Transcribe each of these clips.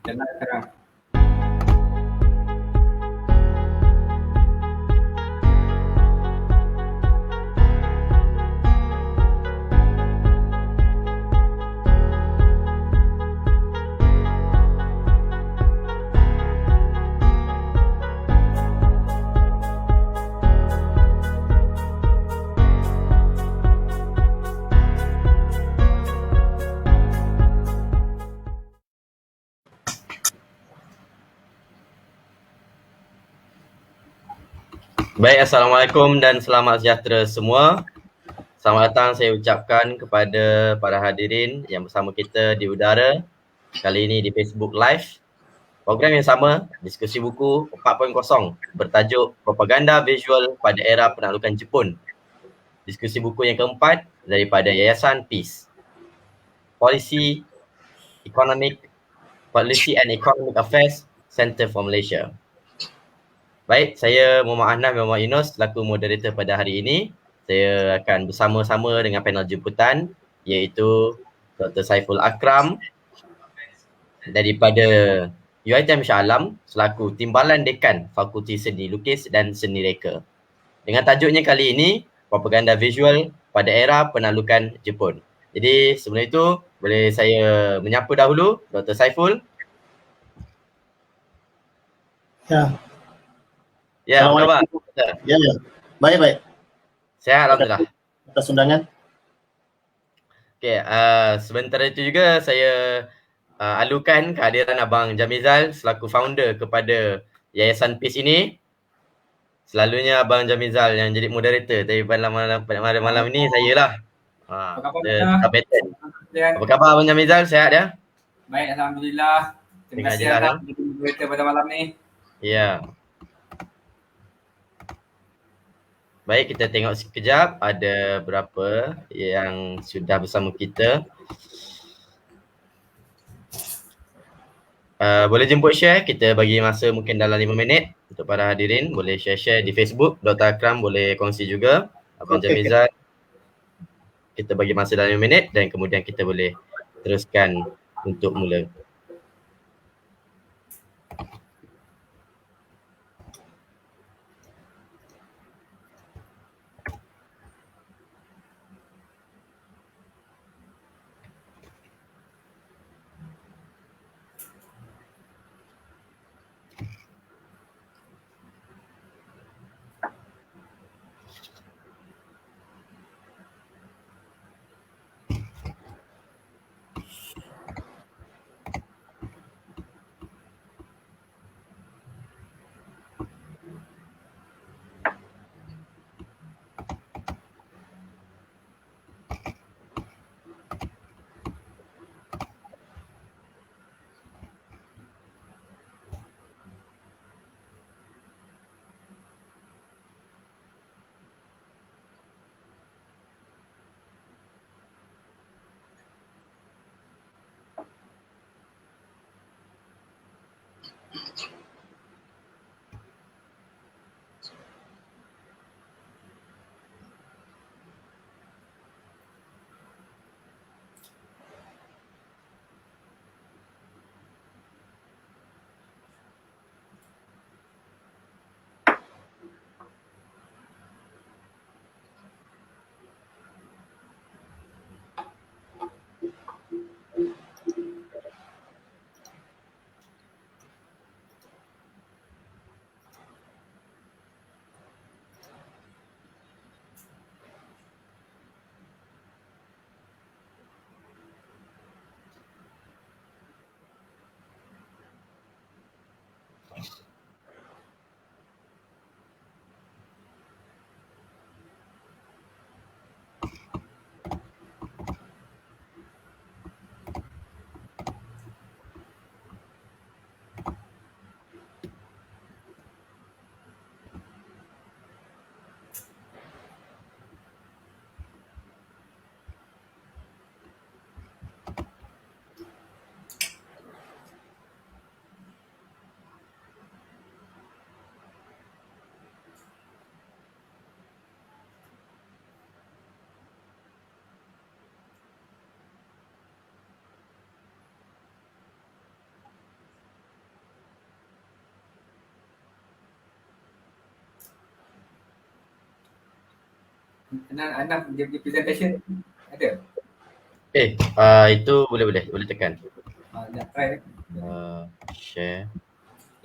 Jalan sekarang. Baik, Assalamualaikum dan selamat sejahtera semua. Selamat datang saya ucapkan kepada para hadirin yang bersama kita di udara. Kali ini di Facebook Live. Program yang sama, diskusi buku 4.0 bertajuk Propaganda Visual pada Era Penaklukan Jepun. Diskusi buku yang keempat daripada Yayasan Peace. Policy and Economic Affairs Center for Malaysia. Baik, saya Muhammad Ahnaf bin Muhammad Yunus selaku moderator pada hari ini. Saya akan bersama-sama dengan panel jemputan iaitu Dr. Saiful Akram daripada UiTM Shah Alam selaku Timbalan Dekan Fakulti Seni Lukis dan Seni Reka. Dengan tajuknya kali ini, Propaganda Visual pada Era Penaklukan Jepun. Jadi sebelum itu, boleh saya menyapa dahulu Dr. Saiful. Ya. Ya, apa khabar? Ya. Baik. Sehat, Alhamdulillah. Atas undangan. Okey, sementara itu juga saya alukan kehadiran Abang Jamizal selaku founder kepada Yayasan Peace ini. Selalunya Abang Jamizal yang jadi moderator, tapi pada malam ini saya lah. Apa khabar? Apa khabar Abang Jamizal? Sehat ya? Baik, Alhamdulillah. Terima kasih Ahnaf jadi moderator pada malam ni. Ya. Baik, kita tengok sekejap ada berapa yang sudah bersama kita. Boleh jemput share, kita bagi masa mungkin dalam 5 minit untuk para hadirin. Boleh share-share di Facebook, Dr. Akram boleh kongsi juga. Abang Jamizal, kita bagi masa dalam 5 minit dan kemudian kita boleh teruskan untuk mula. Anak dia punya presentation ada? Itu boleh tekan. Nak try Share.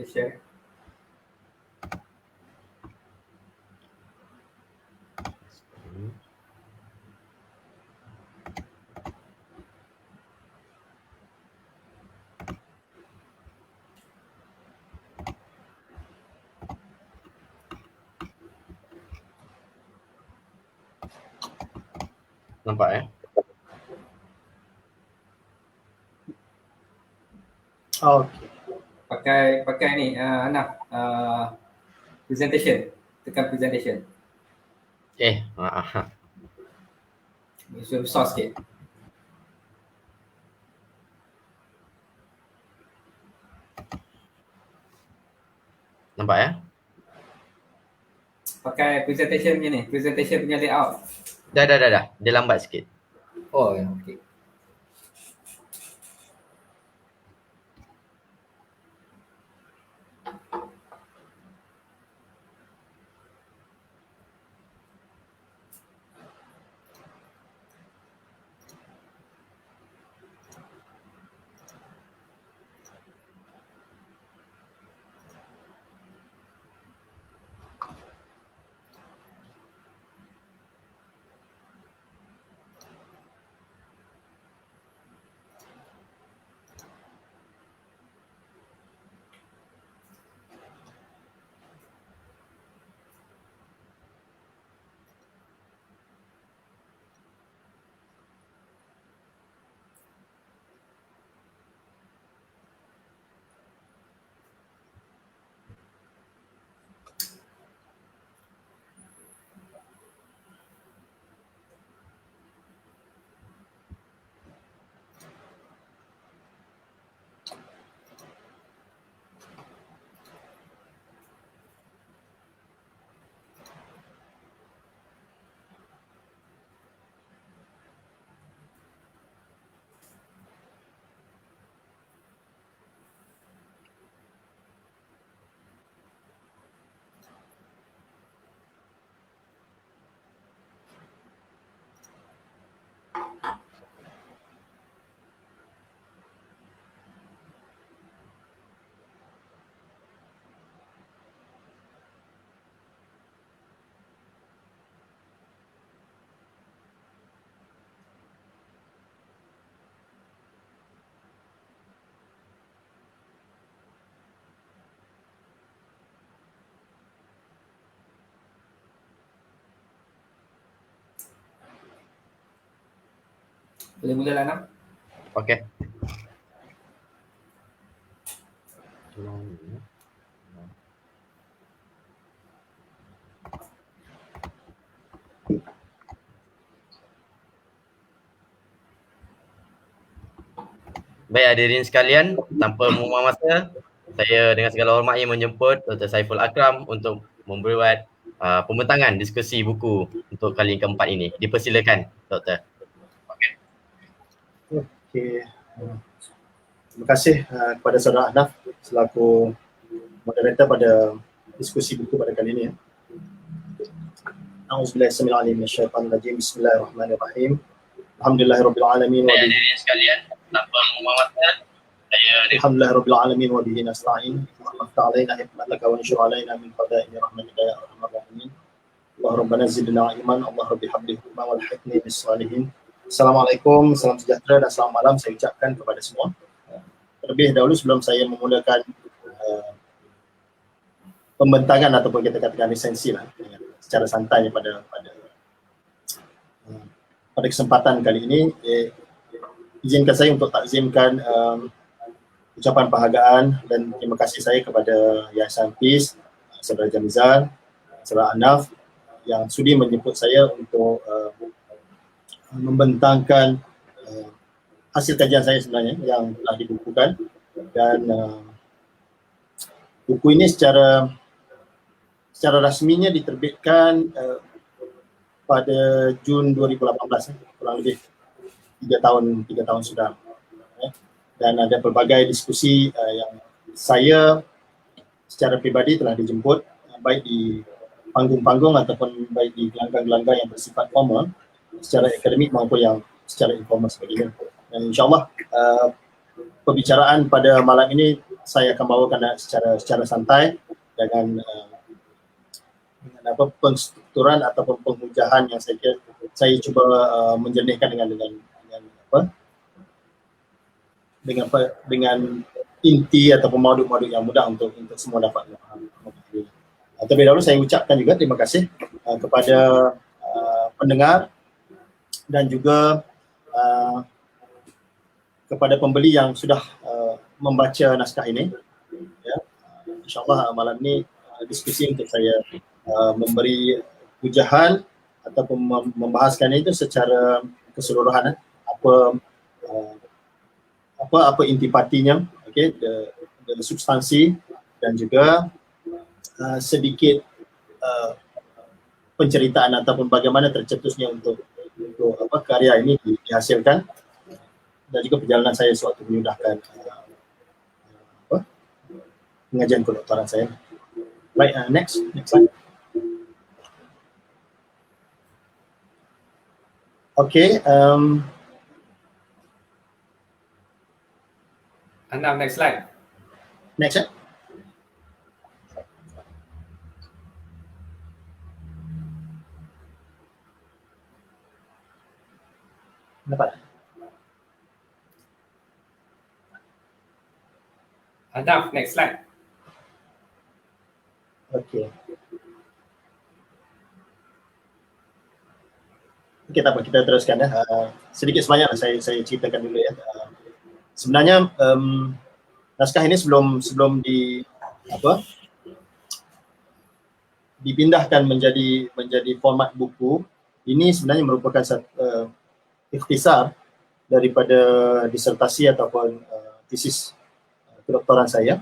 share. Nampak Okay. Pakai ni anak presentation. Tekan presentation. Besar sikit. Nampak Pakai presentation punya ni, presentation punya layout. Dah. Dia lambat sikit. Oh ya, okey. Boleh mula lah nak? Okey. Baik hadirin sekalian, tanpa membuang masa, saya dengan segala hormat ingin menjemput Dr. Saiful Akram untuk membuat pembentangan diskusi buku untuk kali keempat ini. Dipersilakan, Doktor. Okay. Terima kasih kepada Saudara Ahnaf selaku moderator pada diskusi buku pada kali ini. A'udzubillahi Bismillahirrahmanirrahim. Alhamdulillahirabbil alamin wa hadirin sekalian, tanpa membuang masa, alhamdulillahirabbil alamin wa bihi nasta'in. Allahumma hikmatlaka wa nashur alaina min qada'i rahmatika ya arhamar rahimin. Allah rabbana zidna ilman, Allah rabbi habli hukma wal hikmi bis salihin. Assalamualaikum, salam sejahtera dan selamat malam saya ucapkan kepada semua. Terlebih dahulu sebelum saya memulakan pembentangan ataupun kita katakan lisensi lah secara santai pada kesempatan kali ini, izinkan saya untuk takzimkan ucapan penghargaan dan terima kasih saya kepada Yayasan Peace, Saudara Jamizan, Saudara Ahnaf yang sudi menjemput saya untuk membentangkan hasil kajian saya sebenarnya yang telah dibukukan, dan buku ini secara rasminya diterbitkan pada Jun 2018, kurang lebih 3 tahun sudah, dan ada pelbagai diskusi yang saya secara pribadi telah dijemput baik di panggung-panggung ataupun baik di gelanggang-gelanggang yang bersifat formal secara akademik maupun yang secara informal sebagainya. Dan insyaAllah perbicaraan pada malam ini saya akan bawakan secara santai dengan apa penstrukturan ataupun penghujahan yang saya kira saya cuba menjernihkan dengan inti ataupun modul-modul yang mudah untuk semua dapat memahami. Terlebih dahulu saya ucapkan juga terima kasih kepada pendengar dan juga kepada pembeli yang sudah membaca naskah ini. Ya. InsyaAllah malam ini diskusi untuk saya memberi hujahan ataupun membahaskan itu secara keseluruhan apa intipatinya, okey, the substansi dan juga sedikit penceritaan ataupun bagaimana tercetusnya untuk apa karya ini dihasilkan dan juga perjalanan saya sewaktu menyudahkan pengajian kedoktoran saya. Right, next slide. Okay. Anam, next slide. Next. Dapat. Anam, next slide. Okay. Okay, tak apa, kita teruskan ya. Sedikit sebanyak saya ceritakan dulu ya. Sebenarnya naskah ini sebelum dipindahkan menjadi format buku, ini sebenarnya merupakan ikhtisar daripada disertasi ataupun tesis kedoktoran saya.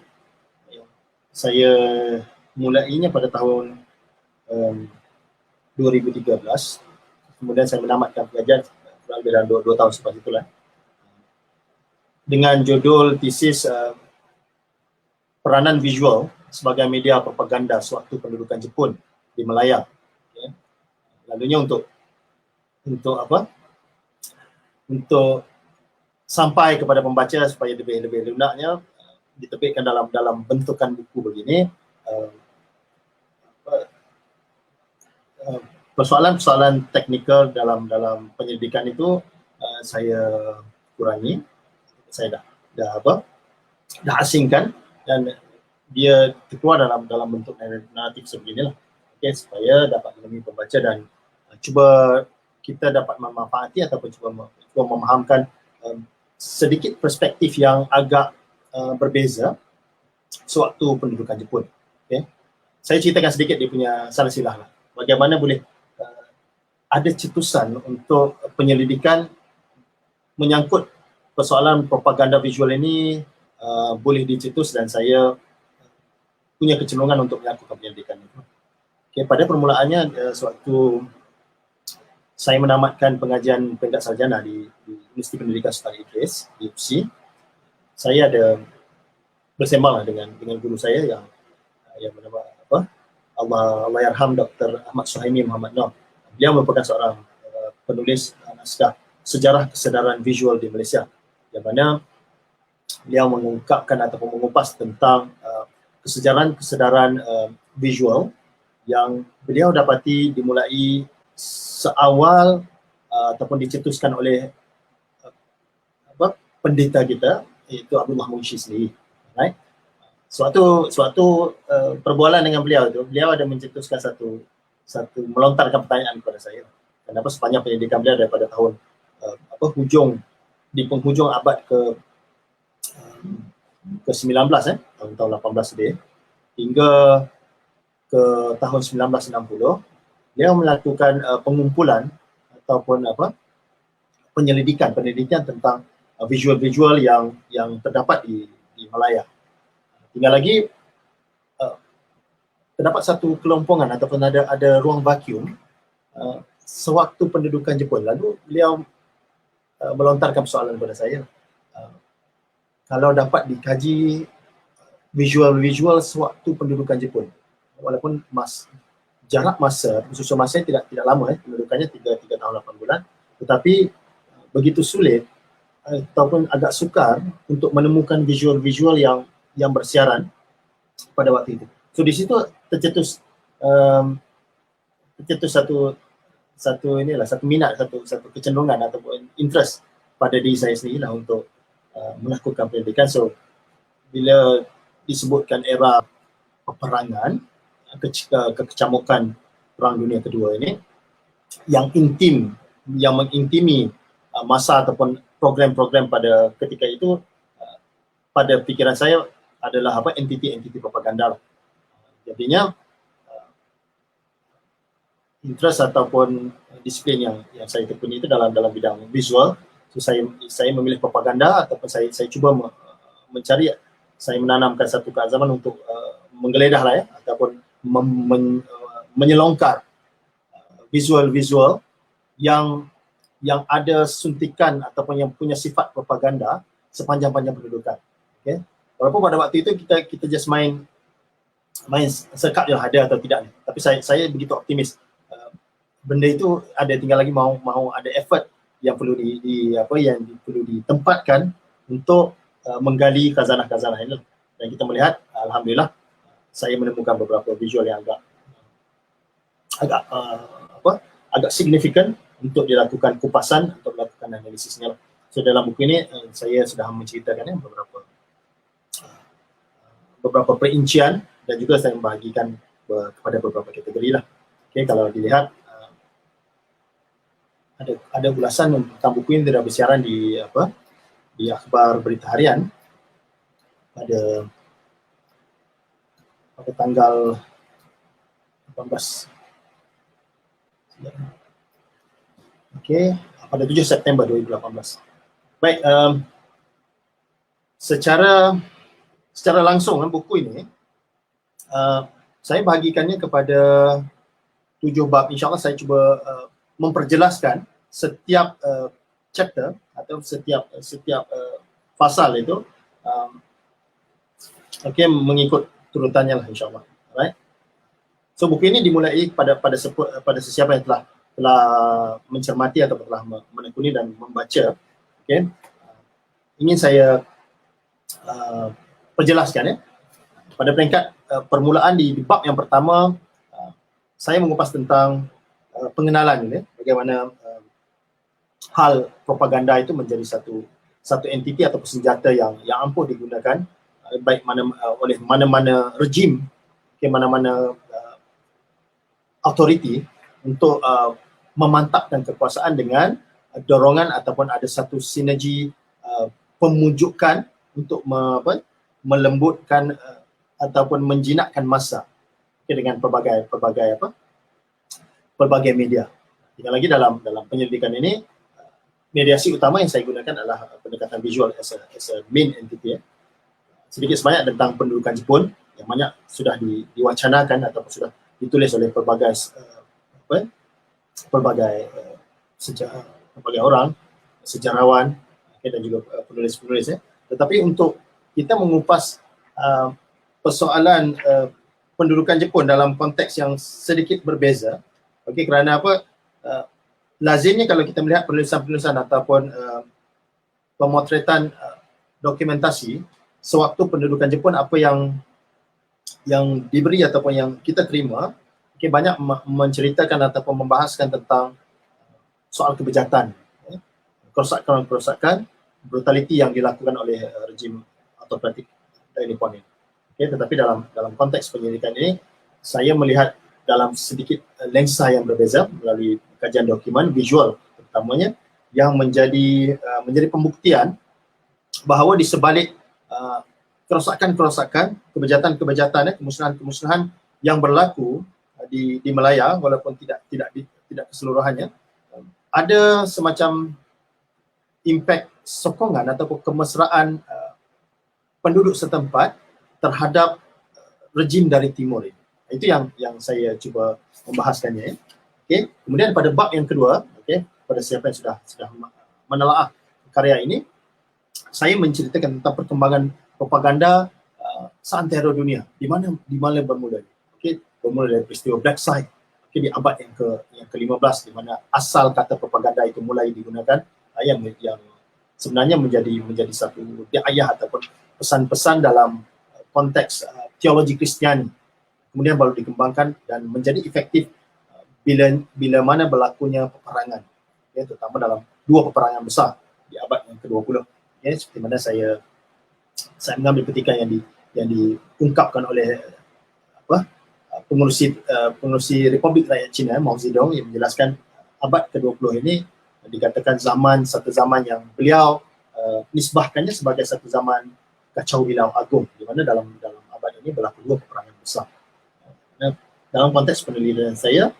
Saya mulainya pada tahun 2013. Kemudian saya menamatkan pengajian kurang lebih dalam 2 tahun selepas itulah. Dengan judul tesis peranan visual sebagai media propaganda sewaktu pendudukan Jepun di Malaya. Okay. Lalunya untuk apa? Untuk sampai kepada pembaca supaya lebih lunaknya diterbitkan dalam bentukan buku begini. Persoalan-persoalan teknikal dalam penyelidikan itu saya kurangi, saya dah asingkan dan dia keluar dalam bentuk naratif sebeginilah, okay, supaya dapat menemui pembaca dan cuba kita dapat memanfaati ataupun cuba memahamkan sedikit perspektif yang agak berbeza sewaktu pendudukan Jepun. Okay. Saya ceritakan sedikit dia punya silsilah lah. Bagaimana boleh ada cetusan untuk penyelidikan menyangkut persoalan propaganda visual ini boleh dicetus dan saya punya kecenderungan untuk melakukan penyelidikan itu. Okay, pada permulaannya sewaktu saya menamatkan pengajian peringkat sarjana di Universiti Pendidikan Sultan Idris di UPSI, saya ada bersembang dengan guru saya yang bernama Allah yarham Dr. Ahmad Suhaimi Muhammad Noh. Beliau merupakan seorang penulis naskah sejarah kesedaran visual di Malaysia, yang mana beliau mengungkapkan ataupun mengupas tentang kesedaran visual yang beliau dapati dimulai seawal ataupun dicetuskan oleh pendeta kita, iaitu Abdullah Munshi sendiri. Right? Suatu perbualan dengan beliau itu, beliau ada mencetuskan satu melontarkan pertanyaan kepada saya. Kenapa sepanjang pendidikan beliau daripada tahun di penghujung abad ke-19 tahun 18 dia hingga ke tahun 1960 beliau melakukan pengumpulan ataupun pendidikan tentang visual yang terdapat di Malaya. Tinggal lagi terdapat satu kelompongan ataupun ada ruang vakum sewaktu pendudukan Jepun. Lalu beliau melontarkan persoalan kepada saya, kalau dapat dikaji visual sewaktu pendudukan Jepun, walaupun jarak masa, susun masa tidak lama, pendudukannya 3 tahun 8 bulan, tetapi begitu sulit ataupun agak sukar untuk menemukan visual-visual yang bersiaran pada waktu itu. So di situ tercetus satu minat, satu kecenderungan ataupun interest pada diri saya sendiri lah untuk melakukan pendidikan. So bila disebutkan era peperangan, kekecamukan Perang Dunia Kedua ini yang intim, yang mengintimi masa ataupun program-program pada ketika itu, pada pikiran saya adalah entiti propaganda lah. Jadinya interest ataupun disiplin yang saya tekuni itu dalam bidang visual. So saya memilih propaganda ataupun saya cuba mencari, saya menanamkan satu keazaman untuk menggeledah lah ataupun menyelongkar visual-visual yang ada suntikan ataupun yang punya sifat propaganda sepanjang pendudukan. Okay? Walaupun pada waktu itu kita just main sekat yang ada atau tidak ni. Tapi saya begitu optimis. Benda itu ada, tinggal lagi mau ada effort yang perlu yang perlu ditempatkan untuk menggali khazanah-khazanah ini. Dan kita melihat, alhamdulillah, saya menemukan beberapa visual yang agak signifikan untuk dilakukan kupasan, untuk melakukan analisisnya. So dalam buku ini saya sudah menceritakan beberapa perincian dan juga saya membahagikan kepada beberapa kategori lah. Okay, kalau dilihat ada ulasan tentang buku ini tidak bersiaran di akhbar berita harian pada tanggal 18. Okey, pada 7 September 2018. Baik, secara langsung buku ini saya bahagikannya kepada 7 bab. InsyaAllah saya cuba memperjelaskan setiap chapter atau setiap pasal itu mengikut turutannya lah, insyaAllah. Alright. So buku ini dimulai pada sesiapa yang telah mencermati atau telah menekuni dan membaca. Okay. Ingin saya perjelaskan pada peringkat permulaan di bab yang pertama, saya mengupas tentang pengenalan ini, bagaimana hal propaganda itu menjadi satu entiti atau senjata yang ampuh digunakan baik oleh mana-mana rejim, mana-mana authority untuk memantapkan kekuasaan dengan dorongan ataupun ada satu sinergi pemujukan untuk melembutkan ataupun menjinakkan massa dengan pelbagai media. Tinggal lagi dalam penyelidikan ini, mediasi utama yang saya gunakan adalah pendekatan visual as a main entity. Sedikit sebanyak tentang pendudukan Jepun yang banyak sudah diwacanakan ataupun sudah ditulis oleh pelbagai orang, sejarawan dan juga penulis-penulis. Tetapi untuk kita mengupas persoalan pendudukan Jepun dalam konteks yang sedikit berbeza, kerana lazimnya kalau kita melihat penulisan-penulisan ataupun pemotretan dokumentasi sewaktu pendudukan Jepun, apa yang diberi ataupun yang kita terima, banyak menceritakan ataupun membahaskan tentang soal kebejatan, kerosakan, brutality yang dilakukan oleh rejim autokratik dari Nippon ini. Tetapi dalam konteks penyelidikan ini, saya melihat dalam sedikit lensa yang berbeza melalui kajian dokumen visual terutamanya yang menjadi pembuktian bahawa di sebalik kerosakan, kebejatan, kemusnahan yang berlaku di Malaya, walaupun tidak keseluruhannya, ada semacam impak sokongan ataupun kemesraan penduduk setempat terhadap rejim dari timur ini. Itu yang saya cuba membahaskannya. Kemudian pada bab yang kedua, pada siapa yang sudah menelaah karya ini, saya menceritakan tentang perkembangan propaganda seantero dunia. Di mana bermula? Bermula dari peristiwa Black Site di abad yang ke-15 di mana asal kata propaganda itu mulai digunakan, yang sebenarnya menjadi satu diayah ataupun pesan-pesan dalam konteks teologi Kristiani, kemudian baru dikembangkan dan menjadi efektif bila mana berlakunya peperangan, terutama dalam dua peperangan besar di abad yang ke-20, seperti mana saya mengambil petikan yang diungkapkan oleh pengurusi Republik Rakyat Cina Mao Zedong, yang menjelaskan abad ke-20 ini dikatakan satu zaman yang beliau nisbahkannya sebagai satu zaman kacau bilau agung, di mana dalam abad ini berlaku dua peperangan besar. Dalam konteks penelitian saya,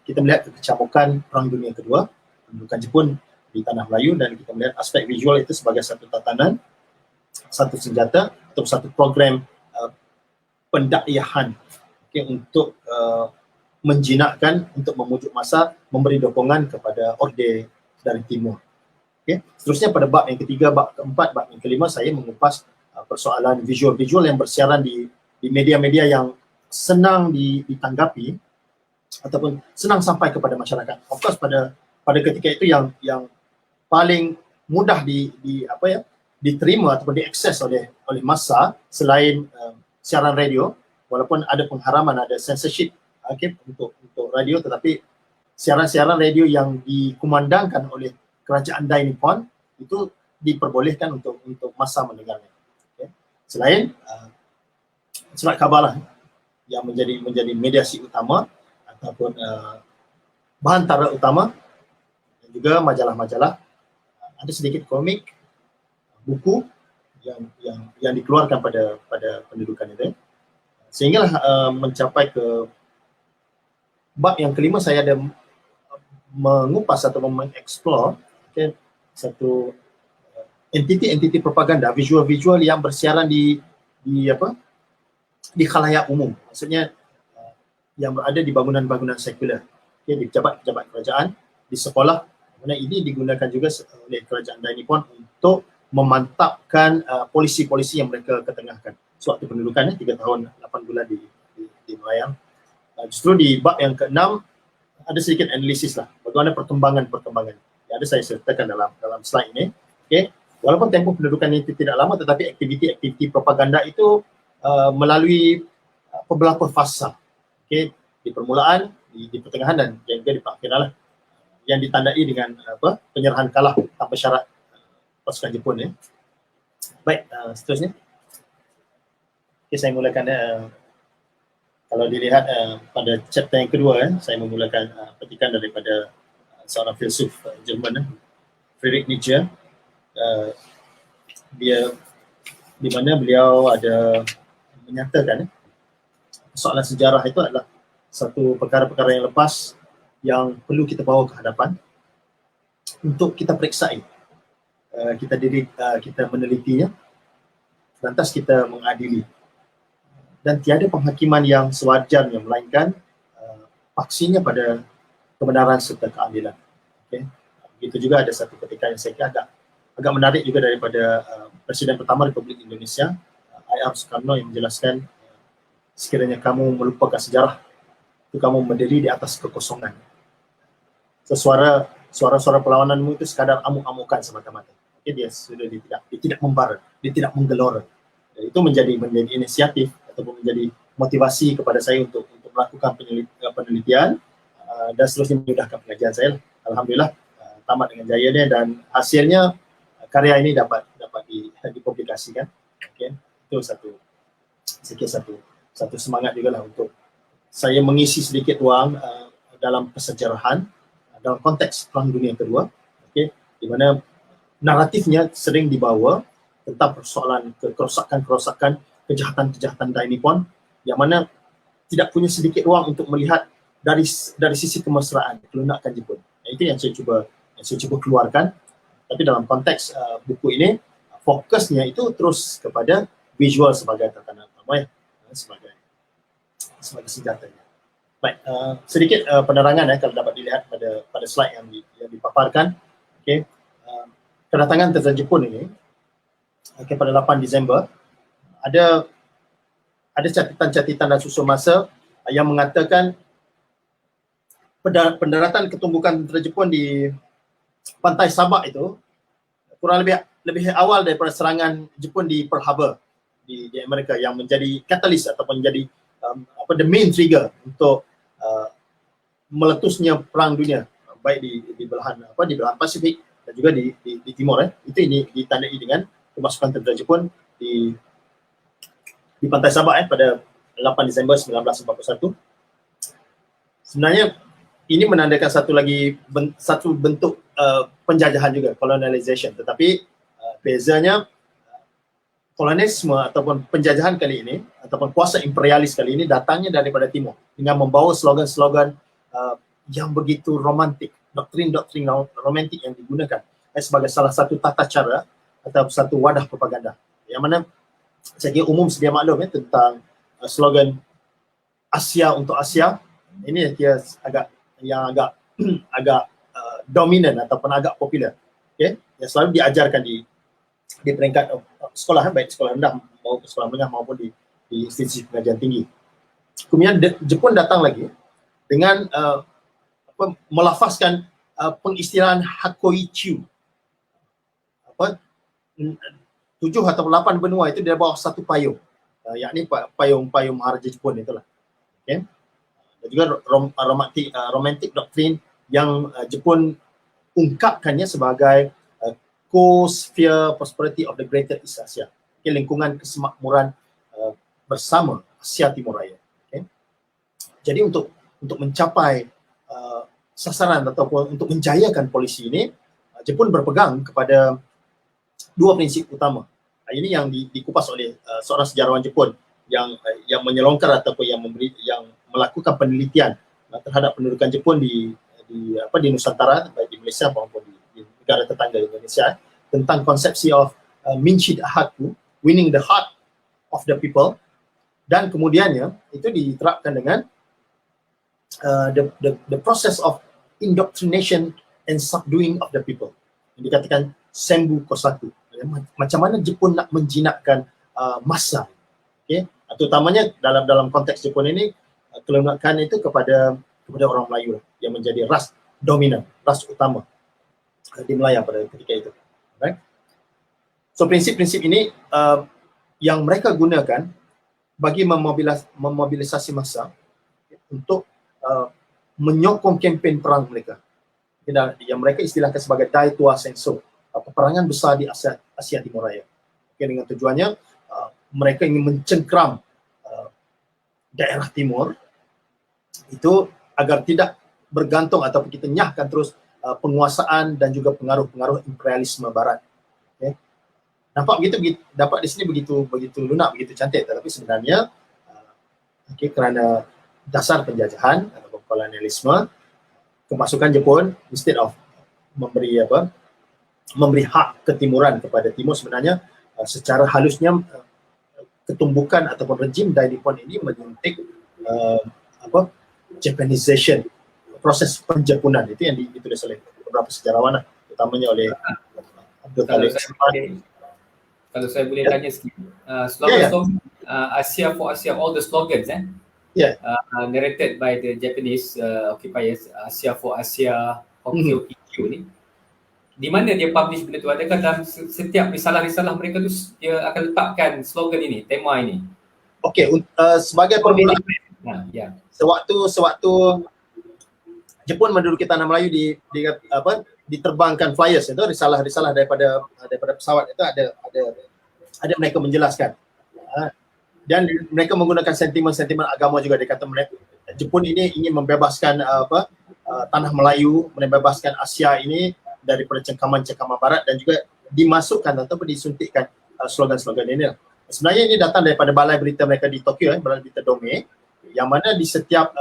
kita melihat kecamukan Perang Dunia Kedua, pendudukan Jepun di Tanah Melayu, dan kita melihat aspek visual itu sebagai satu tatanan, satu senjata atau satu program pendakyahan untuk menjinakkan, untuk memujuk massa, memberi dukungan kepada Orde dari Timur. Seterusnya pada bab yang ketiga, bab keempat, bab yang kelima, saya mengupas persoalan visual yang bersiaran di media-media yang senang ditanggapi ataupun senang sampai kepada masyarakat. Of course pada ketika itu yang paling mudah diterima ataupun diakses oleh massa selain siaran radio, walaupun ada pengharaman, ada censorship untuk radio, tetapi siaran-siaran radio yang dikumandangkan oleh kerajaan Dai Nippon itu diperbolehkan untuk massa mendengarnya. Selain surat khabar yang menjadi mediasi utama ataupun bahantara utama, dan juga majalah-majalah, ada sedikit komik, buku yang dikeluarkan pada pendudukan itu, sehinggalah mencapai ke bab yang kelima. Saya ada mengupas atau mengeksplor satu entiti propaganda, visual yang bersiaran di khalayak umum, maksudnya yang berada di bangunan-bangunan sekular, di pejabat-pejabat kerajaan, di sekolah, mana ini digunakan juga oleh kerajaan Dai Nippon untuk memantapkan polisi-polisi yang mereka ketengahkan. Sewaktu pendudukannya 3 tahun 8 bulan di Malayang. Justru di bab yang ke-6 ada sedikit analisis lah bagaimana perkembangan yang ada saya sertakan dalam slide ini. Walaupun tempoh pendudukan ini tidak lama, tetapi aktiviti propaganda itu melalui beberapa fasa. Di permulaan, di pertengahan, dan juga di perakhiran lah, yang ditandai dengan penyerahan kalah tanpa syarat pasukan Jepun. Baik, seterusnya. Saya mulakan kalau dilihat pada chapter yang kedua, saya memulakan petikan daripada seorang filsuf Jerman, Friedrich Nietzsche. Dia di mana beliau ada menyatakan soalan sejarah itu adalah satu perkara-perkara yang lepas yang perlu kita bawa ke hadapan untuk kita periksai, kita menelitinya, lantas kita mengadili, dan tiada penghakiman yang sewajarnya melainkan paksinya pada kebenaran serta keadilan. Begitu juga ada satu ketika yang saya kira agak menarik juga daripada Presiden pertama Republik Indonesia, I.R. Soekarno, yang menjelaskan sekiranya kamu melupakan sejarah, itu kamu berdiri di atas kekosongan. Suara-suara perlawananmu itu sekadar amuk-amukan semata-mata. Dia tidak membara, dia tidak menggelora. Itu menjadi inisiatif ataupun menjadi motivasi kepada saya untuk melakukan penelitian dan seterusnya memudahkan pengajian saya. Alhamdulillah tamat dengan jayanya, dan hasilnya karya ini dapat dipublikasikan. Itu satu semangat juga lah untuk saya mengisi sedikit ruang dalam kesejarahan dalam konteks Perang Dunia Kedua, di mana naratifnya sering dibawa tentang persoalan kerosakan, kejahatan Dai Nippon, yang mana tidak punya sedikit ruang untuk melihat dari sisi kemesraan, kelunakan Jepun. Itu yang saya cuba keluarkan. Tapi dalam konteks buku ini, fokusnya itu terus kepada visual sebagai tatanan utama, sebagai senjatanya. Baik, sedikit penerangan kalau dapat dilihat pada slide yang dipaparkan. Kedatangan Tenzan Jepun ini pada 8 Disember, ada catatan-catatan dan susun masa yang mengatakan pendaratan ketumbukan tentera Jepun di pantai Sabah itu kurang lebih awal daripada serangan Jepun di Pearl Harbor di Amerika, yang menjadi katalis ataupun menjadi the main trigger untuk meletusnya perang dunia, baik di belahan Pasifik dan juga di timur. Itu ini ditandai dengan kemasukan tentera Jepun di pantai Sabah pada 8 Disember 1941. Sebenarnya ini menandakan satu bentuk penjajahan juga, colonialization. Tetapi bezanya kolonialisme ataupun penjajahan kali ini ataupun kuasa imperialis kali ini datangnya daripada timur dengan membawa slogan-slogan yang begitu romantik, doktrin-doktrin romantik yang digunakan sebagai salah satu tata cara atau satu wadah propaganda. Yang mana saya kira umum sedia maklum tentang slogan Asia untuk Asia. Ini yang agak dominan ataupun agak popular. Okay? Yang selalu diajarkan di peringkat sekolah, baik sekolah rendah maupun sekolah menengah maupun di institusi pengajian tinggi. Kemudian Jepun datang lagi dengan melafazkan pengistilahan Hakoichu. 7 atau 8 benua itu di bawah satu payung, yakni payung Maharaja Jepun itulah. Okay? Dan juga romantic doktrin yang Jepun ungkapkannya sebagai co-sphere prosperity of the Greater East Asia, okay? Lingkungan kesemakmuran bersama Asia Timur Raya. Okay? Jadi untuk mencapai sasaran ataupun untuk menjayakan polisi ini, Jepun berpegang kepada 2 prinsip utama. Ini yang dikupas oleh seorang sejarawan Jepun yang menyelongkar ataupun yang melakukan penelitian terhadap pendudukan Jepun di Nusantara, baik di Malaysia maupun di negara tetangga Indonesia, tentang konsepsi of Minchi Haku, winning the heart of the people, dan kemudiannya itu diterapkan dengan the process of indoctrination and subduing of the people, yang dikatakan Senbu Kosaku. Macam mana Jepun nak menjinakkan massa, okay? Terutamanya dalam konteks Jepun ini, kelunakan itu kepada orang Melayu yang menjadi ras dominan, ras utama di Melaya pada ketika itu. Right? So prinsip-prinsip ini yang mereka gunakan bagi memobilisasi massa untuk menyokong kempen perang mereka, yang mereka istilahkan sebagai Dai Tua Senso, peperangan besar di Asia Timur Raya. Okay, dengan tujuannya mereka ingin mencengkram daerah timur itu agar tidak bergantung ataupun kita nyahkan terus penguasaan dan juga pengaruh-pengaruh imperialisme barat. Okay. Dapat di sini begitu lunak, begitu cantik, tetapi sebenarnya kerana dasar penjajahan atau kolonialisme, kemasukan Jepun instead of memberi hak ketimuran kepada timur, sebenarnya secara halusnya ketumbukan ataupun rejim Dai Nippon ini menyuntik Japanization, proses penjepunan itu yang ditulis oleh beberapa sejarawan, utamanya oleh Abdul Khalid. Kalau saya boleh tanya sikit, slogan Asia for Asia, all the slogans narrated by the Japanese occupiers, Asia for Asia, Hokkyo Ikkyo ni, di mana dia publish benda tu? Adakah dalam setiap risalah-risalah mereka tu dia akan letakkan slogan ini, tema ini? Okey, sebagai permulaan, sewaktu Jepun menduduki tanah Melayu diterbangkan flyers itu, risalah-risalah daripada pesawat itu ada mereka menjelaskan, dan mereka menggunakan sentimen-sentimen agama juga. Dia kata mereka Jepun ini ingin membebaskan tanah Melayu, membebaskan Asia ini daripada cengkaman-cengkaman barat, dan juga dimasukkan ataupun disuntikkan slogan-slogan ini. Sebenarnya ini datang daripada balai berita mereka di Tokyo, balai berita Dome, yang mana di setiap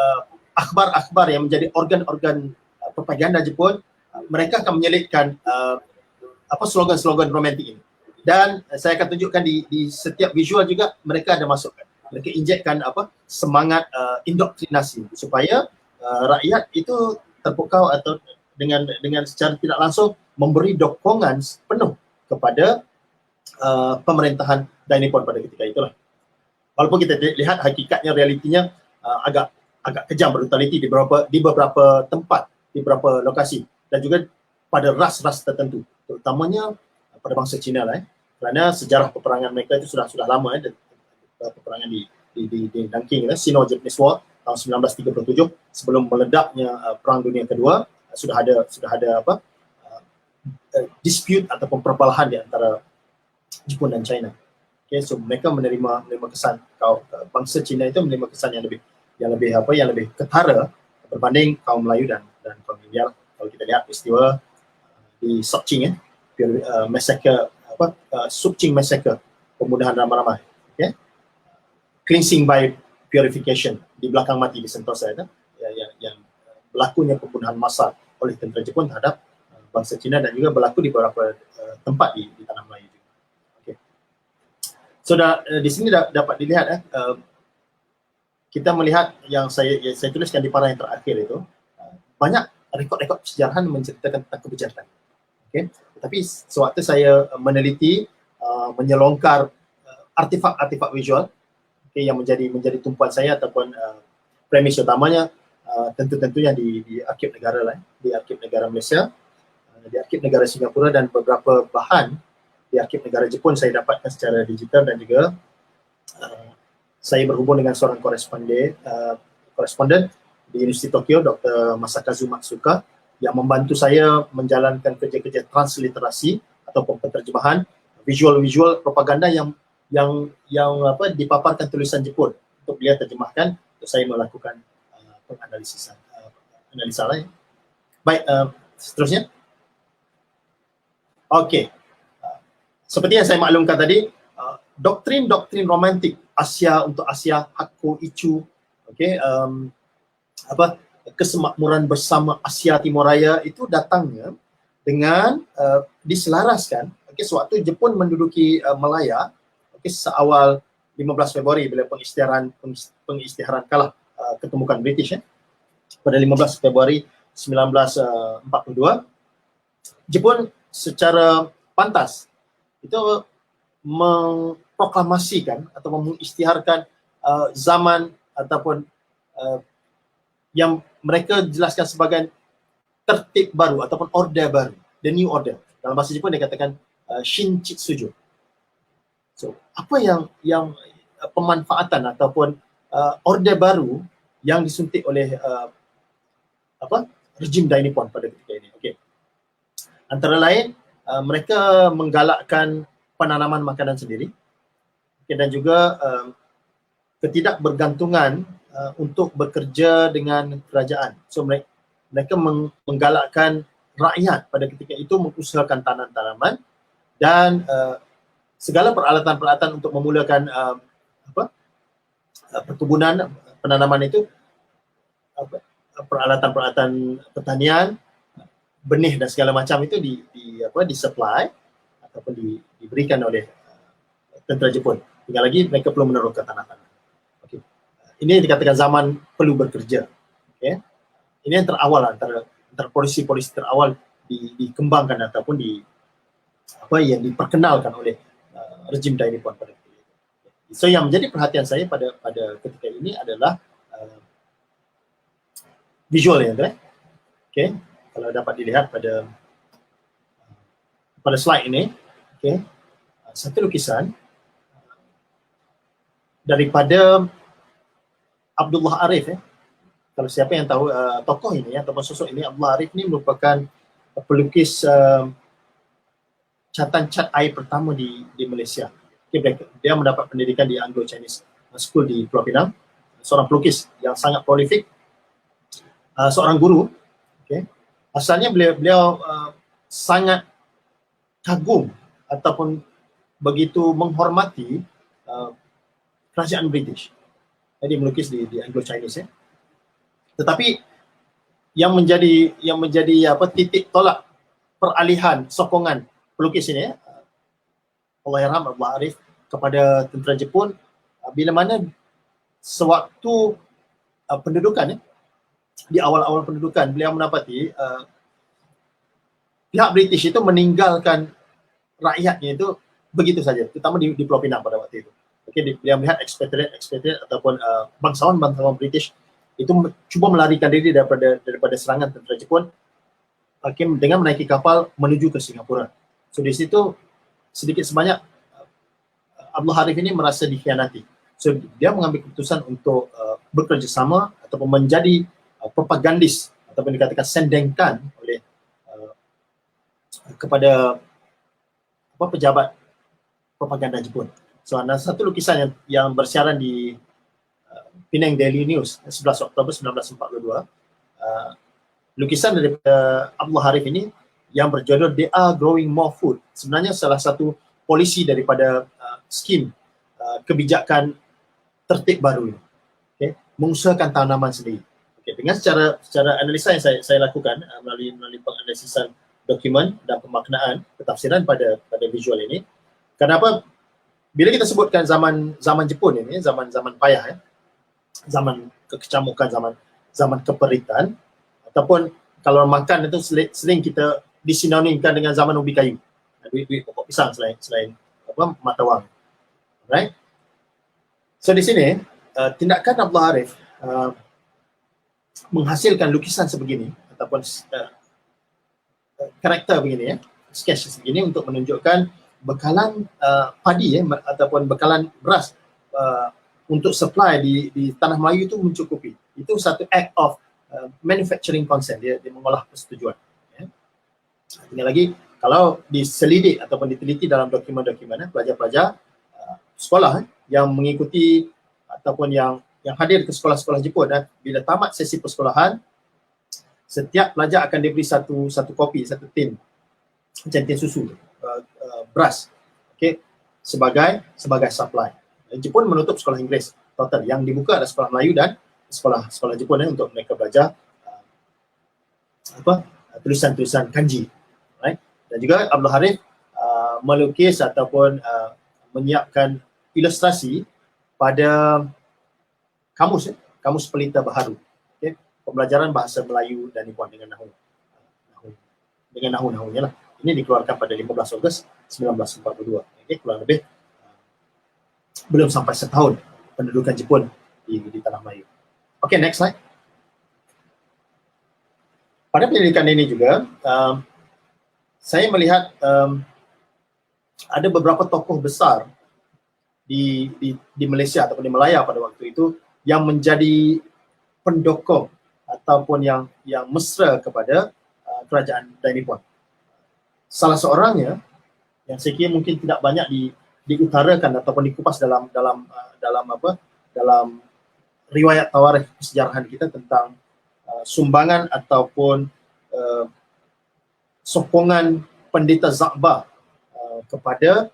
akhbar-akhbar yang menjadi organ-organ propaganda Jepun, mereka akan menyelitkan slogan-slogan romantik ini. Dan saya akan tunjukkan di setiap visual juga mereka ada masukkan. Mereka injekkan semangat indoktrinasi supaya rakyat itu terpukau atau dengan secara tidak langsung memberi dukungan penuh kepada pemerintahan Dai Nippon pada ketika itulah. Walaupun kita lihat hakikatnya, realitinya agak agak kejam, brutality di beberapa tempat, di beberapa lokasi, dan juga pada ras-ras tertentu, terutamanya pada bangsa Cina lah, kerana sejarah peperangan mereka itu sudah lama, peperangan di Nanking, Sino-Japanese War tahun 1937, sebelum meledaknya Perang Dunia Kedua, sudah ada dispute ataupun perbalahan di antara Jepun dan China. Okay, so mereka menerima kesan, bangsa Cina itu menerima kesan yang lebih ketara berbanding kaum Melayu dan kaum India. Kalau kita lihat peristiwa di Sokching, massacre, Sokching massacre, pembunuhan ramai-ramai, okay? Cleansing by purification, di belakang mati di Sentosa itu, yang berlakunya pembunuhan massal oleh tentera Jepun terhadap bangsa Cina, dan juga berlaku di beberapa tempat di tanah Melayu juga. Okay. So di sini dapat dilihat kita melihat yang saya tuliskan di para yang terakhir itu, banyak rekod-rekod sejarahan menceritakan tentang kebijakan. Okay. Tetapi sewaktu saya meneliti, menyelongkar artifak-artifak visual, okay, yang menjadi tumpuan saya ataupun premis utamanya, tentunya di Arsip Negara lah, di Arsip Negara Malaysia, di Arsip Negara Singapura, dan beberapa bahan di Arsip Negara Jepun saya dapatkan secara digital, dan juga saya berhubung dengan seorang koresponden di Universiti Tokyo, Dr. Masakazu Matsuka, yang membantu saya menjalankan kerja-kerja transliterasi ataupun penterjemahan visual propaganda yang dipaparkan tulisan Jepun untuk dia terjemahkan, untuk saya melakukan analisa lain. Baik, seterusnya. Okey. Seperti yang saya maklumkan tadi, doktrin romantik Asia untuk Asia, Hakko Ichu, okey, kesemakmuran bersama Asia Timur Raya itu datangnya dengan diselaraskan, okey, sewaktu Jepun menduduki Malaya, okey, seawal 15 Februari bila pengisytiharan kalah ketemukan British, pada 15 Februari 1942, Jepun secara pantas itu memproklamasikan atau mengisytiharkan zaman ataupun yang mereka jelaskan sebagai tertib baru ataupun order baru, the new order. Dalam bahasa Jepun dia katakan Shinchitsuju. So, apa yang pemanfaatan ataupun order baru yang disuntik oleh rejim Dai Nippon pada ketika ini. Okay. Antara lain, mereka menggalakkan penanaman makanan sendiri, okay, dan juga ketidakbergantungan untuk bekerja dengan kerajaan. So mereka menggalakkan rakyat pada ketika itu mengusahakan tanam-tanaman dan segala peralatan-peralatan untuk memulakan perkebunan, penanaman itu, peralatan-peralatan pertanian, benih dan segala macam itu disupply ataupun diberikan oleh tentera Jepun. Tinggal lagi mereka perlu meneroka tanah-tanah. Okay. Ini dikatakan zaman perlu bekerja. Okay. Ini yang terawal antara polisi-polisi terawal dikembangkan ataupun yang diperkenalkan oleh rejim Dai Nippon pada ketika itu. So yang menjadi perhatian saya pada ketika ini adalah visual ya, kan? Okay. Kalau dapat dilihat pada slide ini, okay, satu lukisan daripada Abdullah Arif. Kalau siapa yang tahu tokoh ini ataupun sosok ini, Abdullah Arif ini merupakan pelukis catatan cat air pertama di Malaysia. Okay, dia mendapat pendidikan di Anglo-Chinese School di Pulau Pinang. Seorang pelukis yang sangat prolific, seorang guru. Okay. Asalnya beliau sangat kagum ataupun begitu menghormati kerajaan British. Jadi melukis di Anglo-Chinese ya. Tetapi yang menjadi titik tolak peralihan sokongan pelukis ini, Allahyarham Abdullah Arif, kepada tentera Jepun bila mana sewaktu pendudukan di awal-awal pendudukan, beliau mendapati pihak British itu meninggalkan rakyatnya itu begitu saja, terutama di Pulau Pinang pada waktu itu. Okay, dia melihat expatriate ataupun bangsawan British itu cuba melarikan diri daripada serangan tentera Jepun dengan menaiki kapal menuju ke Singapura. So di situ sedikit sebanyak Abdul Harith ini merasa dikhianati. So dia mengambil keputusan untuk bekerjasama ataupun menjadi propagandis ataupun dikatakan sendengkan oleh kepada pejabat propaganda Jepun. So ada satu lukisan yang bersiaran di Penang Daily News 11 Oktober 1942. Lukisan daripada Abdul Harith ini yang berjudul They Are Growing More Food. Sebenarnya salah satu polisi daripada skim kebijakan tertib baru ini. Okay? Mengusahakan tanaman sendiri. Okay. Dengan secara analisa yang saya lakukan melalui penganalisisan dokumen dan pemaknaan ketafsiran pada visual ini. Kenapa bila kita sebutkan zaman Jepun ini, zaman payah, zaman kekecamukan, zaman keperitan, ataupun kalau makan itu sering kita disinonimkan dengan zaman ubi kayu, duit pokok pisang selain mata wang. Right? So di sini tindakan Abdul Harith menghasilkan lukisan sebegini ataupun karakter begini sketch sebegini untuk menunjukkan bekalan padi ataupun bekalan beras untuk supply di tanah Melayu itu mencukupi. Itu satu act of manufacturing consent, dia mengolah persetujuan. Tinggal lagi kalau diselidik ataupun diteliti dalam dokumen-dokumen, pelajar-pelajar sekolah yang mengikuti ataupun yang hadir ke sekolah-sekolah Jepun, bila tamat sesi persekolahan, setiap pelajar akan diberi satu kopi, satu tin, macam tin susu, beras, okay, sebagai supply. Jepun menutup sekolah Inggeris total, yang dibuka adalah sekolah Melayu dan sekolah Jepun untuk mereka belajar tulisan-tulisan kanji, right? Dan juga Abdul Harith melukis ataupun menyiapkan ilustrasi pada kamus pelita baharu, okay? Pembelajaran bahasa Melayu dan Nippon dengan nahu-nahunya lah. Ini dikeluarkan pada 15 Ogos 1942. Okay? Kurang lebih belum sampai setahun pendudukan Jepun di tanah Melayu. Okay, next slide. Pada penyelidikan ini juga, saya melihat ada beberapa tokoh besar di Malaysia ataupun di Malaya pada waktu itu yang menjadi pendokong ataupun yang mesra kepada kerajaan Dainippon. Salah seorangnya yang saya kira mungkin tidak banyak diutarakan ataupun dikupas dalam riwayat tawarikh kesejarahan kita tentang sumbangan ataupun sokongan Pendeta Za'ba kepada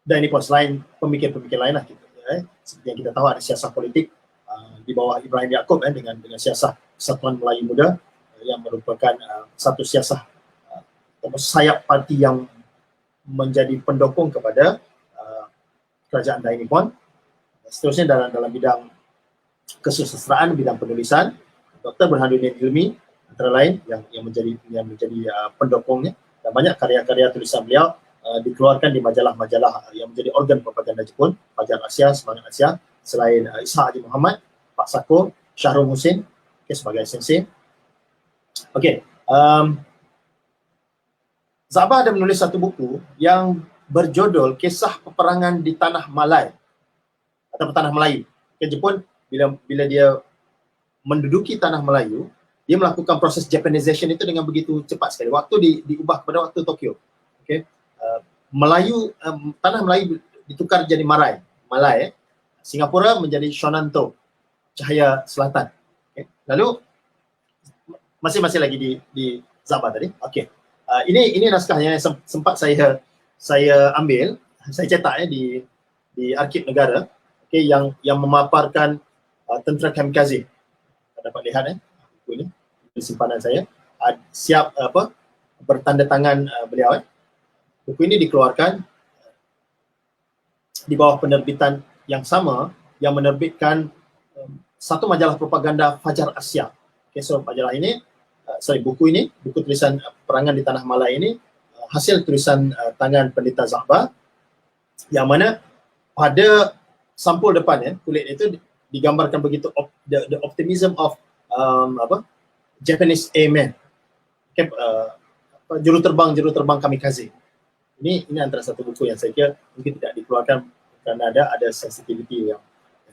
Dainippon, selain pemikir-pemikir lain lah gitu. Seperti yang kita tahu ada siasat politik di bawah Ibrahim Yaakob dengan siasat Persatuan Melayu Muda yang merupakan satu siasat sayap parti yang menjadi pendukung kepada kerajaan Dainippon. Seterusnya dalam bidang kesusastraan, bidang penulisan, Dr. Burhanuddin Ilmi antara lain yang menjadi pendukungnya, dan banyak karya-karya tulisan beliau dikeluarkan di majalah-majalah yang menjadi organ propaganda Jepun, Fajar Asia, Semangat Asia, selain Ishak Haji Muhammad, Pak Sako, Syahrul Husin, sebagai sensei. Za'ba ada menulis satu buku yang berjudul Kisah Peperangan di Tanah Malay atau Tanah Melayu. Jepun bila dia menduduki Tanah Melayu, dia melakukan proses Japanization itu dengan begitu cepat sekali. Waktu diubah kepada waktu Tokyo. Okay. Tanah Melayu ditukar jadi Malay. Singapura menjadi Shonanto, Cahaya Selatan. Okay. Lalu masih lagi di Za'ba tadi. Okay. Ini naskahnya yang sempat saya ambil, saya cetak di Arsip Negara, okay, yang memaparkan tentera kamikaze. Dapat lihat buku ini di simpanan saya. Siap bertanda tangan beliau. Buku ini dikeluarkan di bawah penerbitan yang sama yang menerbitkan satu majalah propaganda Fajar Asia. Okay, so majalah ini, buku tulisan Perangan di Tanah Malay ini hasil tulisan tangan Pendeta Za'ba, yang mana pada sampul depan kulit itu digambarkan begitu the optimism of Japanese airmen, okay, juruterbang kamikaze. Ini antara satu buku yang saya kira mungkin tidak dikeluarkan kerana ada sensitivity yang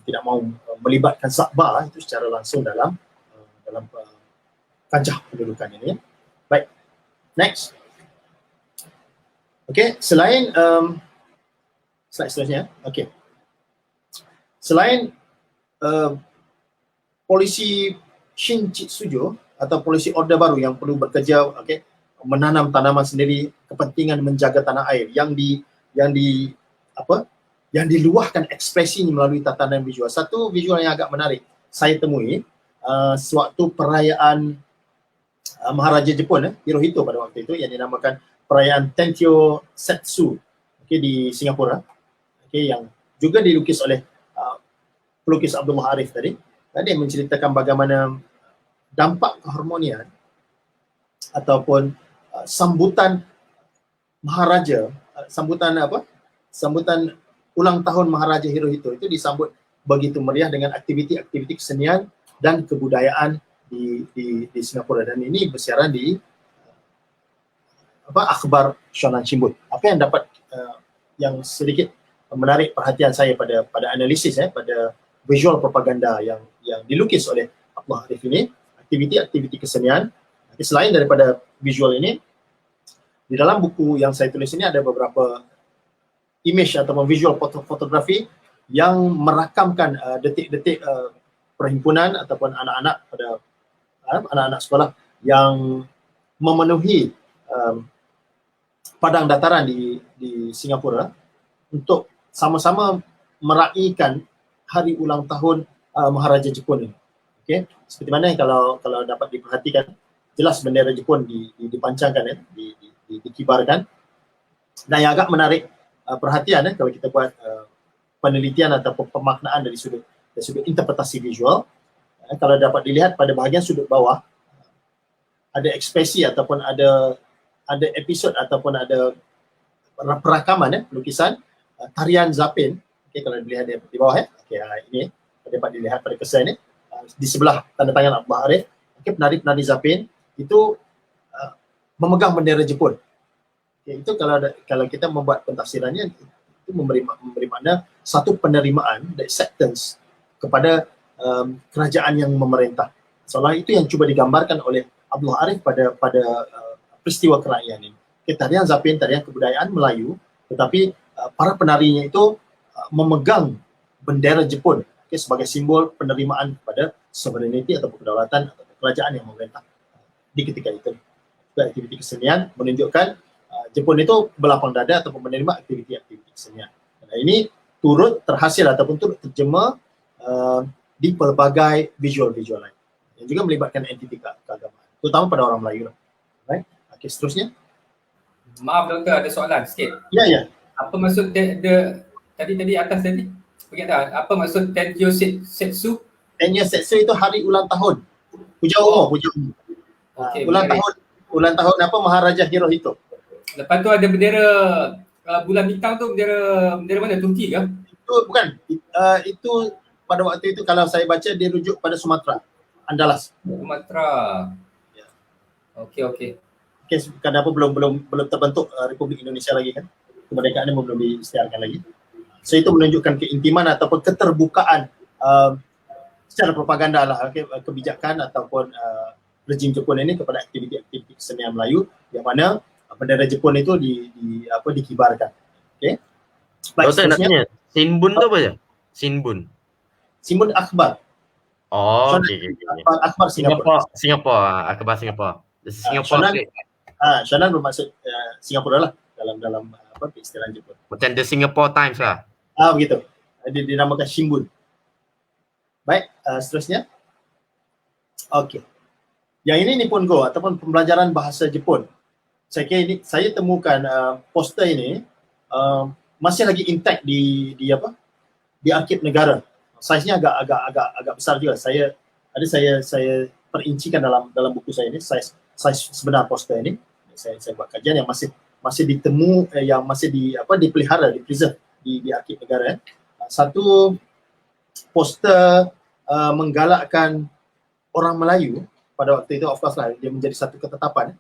tidak mau melibatkan Sabah itu secara langsung dalam kancah pendudukan ini. Baik, next. Okay, selain slide seterusnya. Okay, selain polisi Shinjitsujo atau polisi Orde Baru yang perlu bekerja, okay, menanam tanaman sendiri, kepentingan menjaga tanah air yang diluahkan ekspresinya melalui tatanan visual. Satu visual yang agak menarik saya temui sewaktu perayaan Maharaja Jepun Hirohito pada waktu itu, yang dinamakan perayaan Tenkyo Setsu, okay, di Singapura, okay, yang juga dilukis oleh pelukis Abdullah Arif tadi. Dia menceritakan bagaimana dampak keharmonian ataupun sambutan Maharaja, sambutan ulang tahun Maharaja Hirohito itu disambut begitu meriah dengan aktiviti-aktiviti kesenian dan kebudayaan di Singapura, dan ini bersiaran di akhbar Shonan Shimbun. Apa yang dapat yang sedikit menarik perhatian saya pada analisis pada visual propaganda yang dilukis oleh Abdullah Arif ini, aktiviti-aktiviti kesenian. Selain daripada visual ini, di dalam buku yang saya tulis ini ada beberapa image atau visual fotografi yang merakamkan detik-detik perhimpunan ataupun anak-anak sekolah yang memenuhi padang dataran di Singapura untuk sama-sama meraihkan hari ulang tahun Maharaja Jepun ini. Okay? Seperti mana kalau dapat diperhatikan, jelas bendera Jepun dipancangkan, dikibarkan. Dan yang agak menarik perhatian kalau kita buat penelitian atau pemaknaan dari sudut interpretasi visual, kalau dapat dilihat pada bahagian sudut bawah ada ekspresi ataupun ada episod ataupun ada perakaman lukisan tarian Zapin. Okay, kalau dilihat di bawah okay, ini dapat dilihat pada kesan ini di sebelah tanda tangan Abdullah Arif. Okay, penari-penari Zapin itu memegang bendera Jepun. Okay, itu kalau kita membuat pentafsirannya itu memberi makna satu penerimaan, the acceptance kepada kerajaan yang memerintah. Soalnya itu yang cuba digambarkan oleh Abdullah Arif pada peristiwa kerakyaan ini. Okay, tarian Zapin, tarian kebudayaan Melayu, tetapi para penarinya itu memegang bendera Jepun, okay, sebagai simbol penerimaan kepada sovereignty atau kedaulatan atau kerajaan yang memerintah di ketika itu. Aktiviti kesenian menunjukkan Jepun itu berlapang dada atau menerima aktiviti-aktiviti kesenian. Nah, ini turut terhasil ataupun turut terjemah di pelbagai visual-visual lain yang juga melibatkan entiti keagamaan, terutama pada orang Melayu. Right? Okay, seterusnya. Maaf doktor, ada soalan sikit. Ya. Apa maksud tadi atas tadi? Apa maksud Tenkyo Setsu? Tenkyo Setsu itu hari ulang tahun. Puja umur. Okay, ulang tahun apa Maharaja Hirohito. Lepas tu ada bendera bulan bintang tu, bendera mana? Turki ke? Itu bukan. Itu pada waktu itu kalau saya baca dia rujuk pada Sumatera, Andalas. Sumatera. Ya. Okey. Kenapa belum terbentuk Republik Indonesia lagi kan? Kemerdekaannya belum diisytiharkan lagi. So itu menunjukkan keintiman ataupun keterbukaan secara propaganda lah, okay, kebijakan ataupun rejim Jepun ini kepada aktiviti-aktiviti kesenian Melayu yang mana bendera Jepun itu dikibarkan. Okey. Baik, nak tanya, Shinbun tu apa je? Shinbun akhbar. Oh, okey. Akhbar Singapura. Akhbar Singapura. Shonan bermaksud Singapura lah dalam istilah Jepun. Macam The Singapore Times lah. Begitu. Dinamakan Shinbun. Baik, seterusnya. Okey. Yang ini Nippongo ataupun pembelajaran bahasa Jepun. Saya kira ini saya temukan poster ini masih lagi intact di Arsip Negara. Saiznya agak besar juga. Saya perincikan dalam buku saya ini saiz sebenar poster ini. Saya buat kajian yang masih ditemu yang masih dipelihara, di preserve di Arsip Negara. Satu poster menggalakkan orang Melayu pada waktu itu, of course lah, dia menjadi satu ketetapan,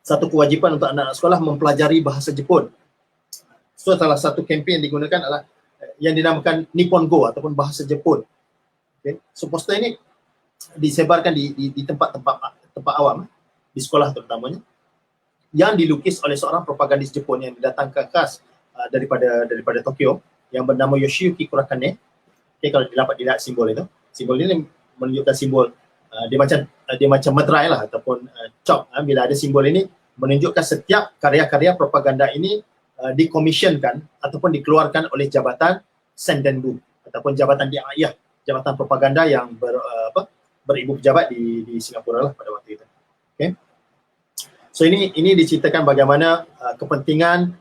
satu kewajipan untuk anak-anak sekolah mempelajari bahasa Jepun. So salah satu kempen yang digunakan adalah yang dinamakan Nippon Go ataupun bahasa Jepun. Okay. So poster ini disebarkan di tempat awam, di sekolah terutamanya, yang dilukis oleh seorang propagandis Jepun yang didatangkan khas daripada Tokyo yang bernama Yoshiyuki Kurakane. Okay, kalau dapat dilihat simbol itu, simbol ini menunjukkan simbol dia macam meterai lah ataupun chalk. Bila ada simbol ini menunjukkan setiap karya-karya propaganda ini dikomisionkan ataupun dikeluarkan oleh jabatan Sendenbu ataupun jabatan diayah, jabatan propaganda yang beribu pejabat di Singapura lah pada waktu itu. Okay. So ini diceritakan bagaimana kepentingan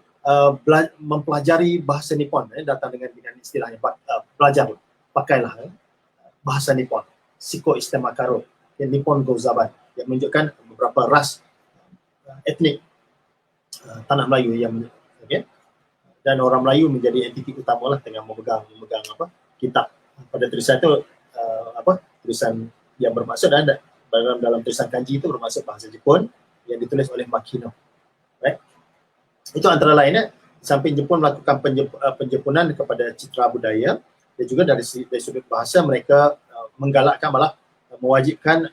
mempelajari bahasa Nippon, datang dengan istilahnya belajar, pakailah bahasa Nippon, Shiko Istemakaro, Nippon Gozaban, yang menunjukkan beberapa ras etnik tanah Melayu yang okay, dan orang Melayu menjadi entiti utama lah dengan memegang kitab. Pada tulisan itu tulisan yang bermaksud dalam tulisan kanji itu bermaksud bahasa Jepun yang ditulis oleh Makino. Right? Itu antara lainnya, samping Jepun melakukan penjepunan kepada citra budaya, dan juga dari sudut bahasa mereka menggalakkan, malah mewajibkan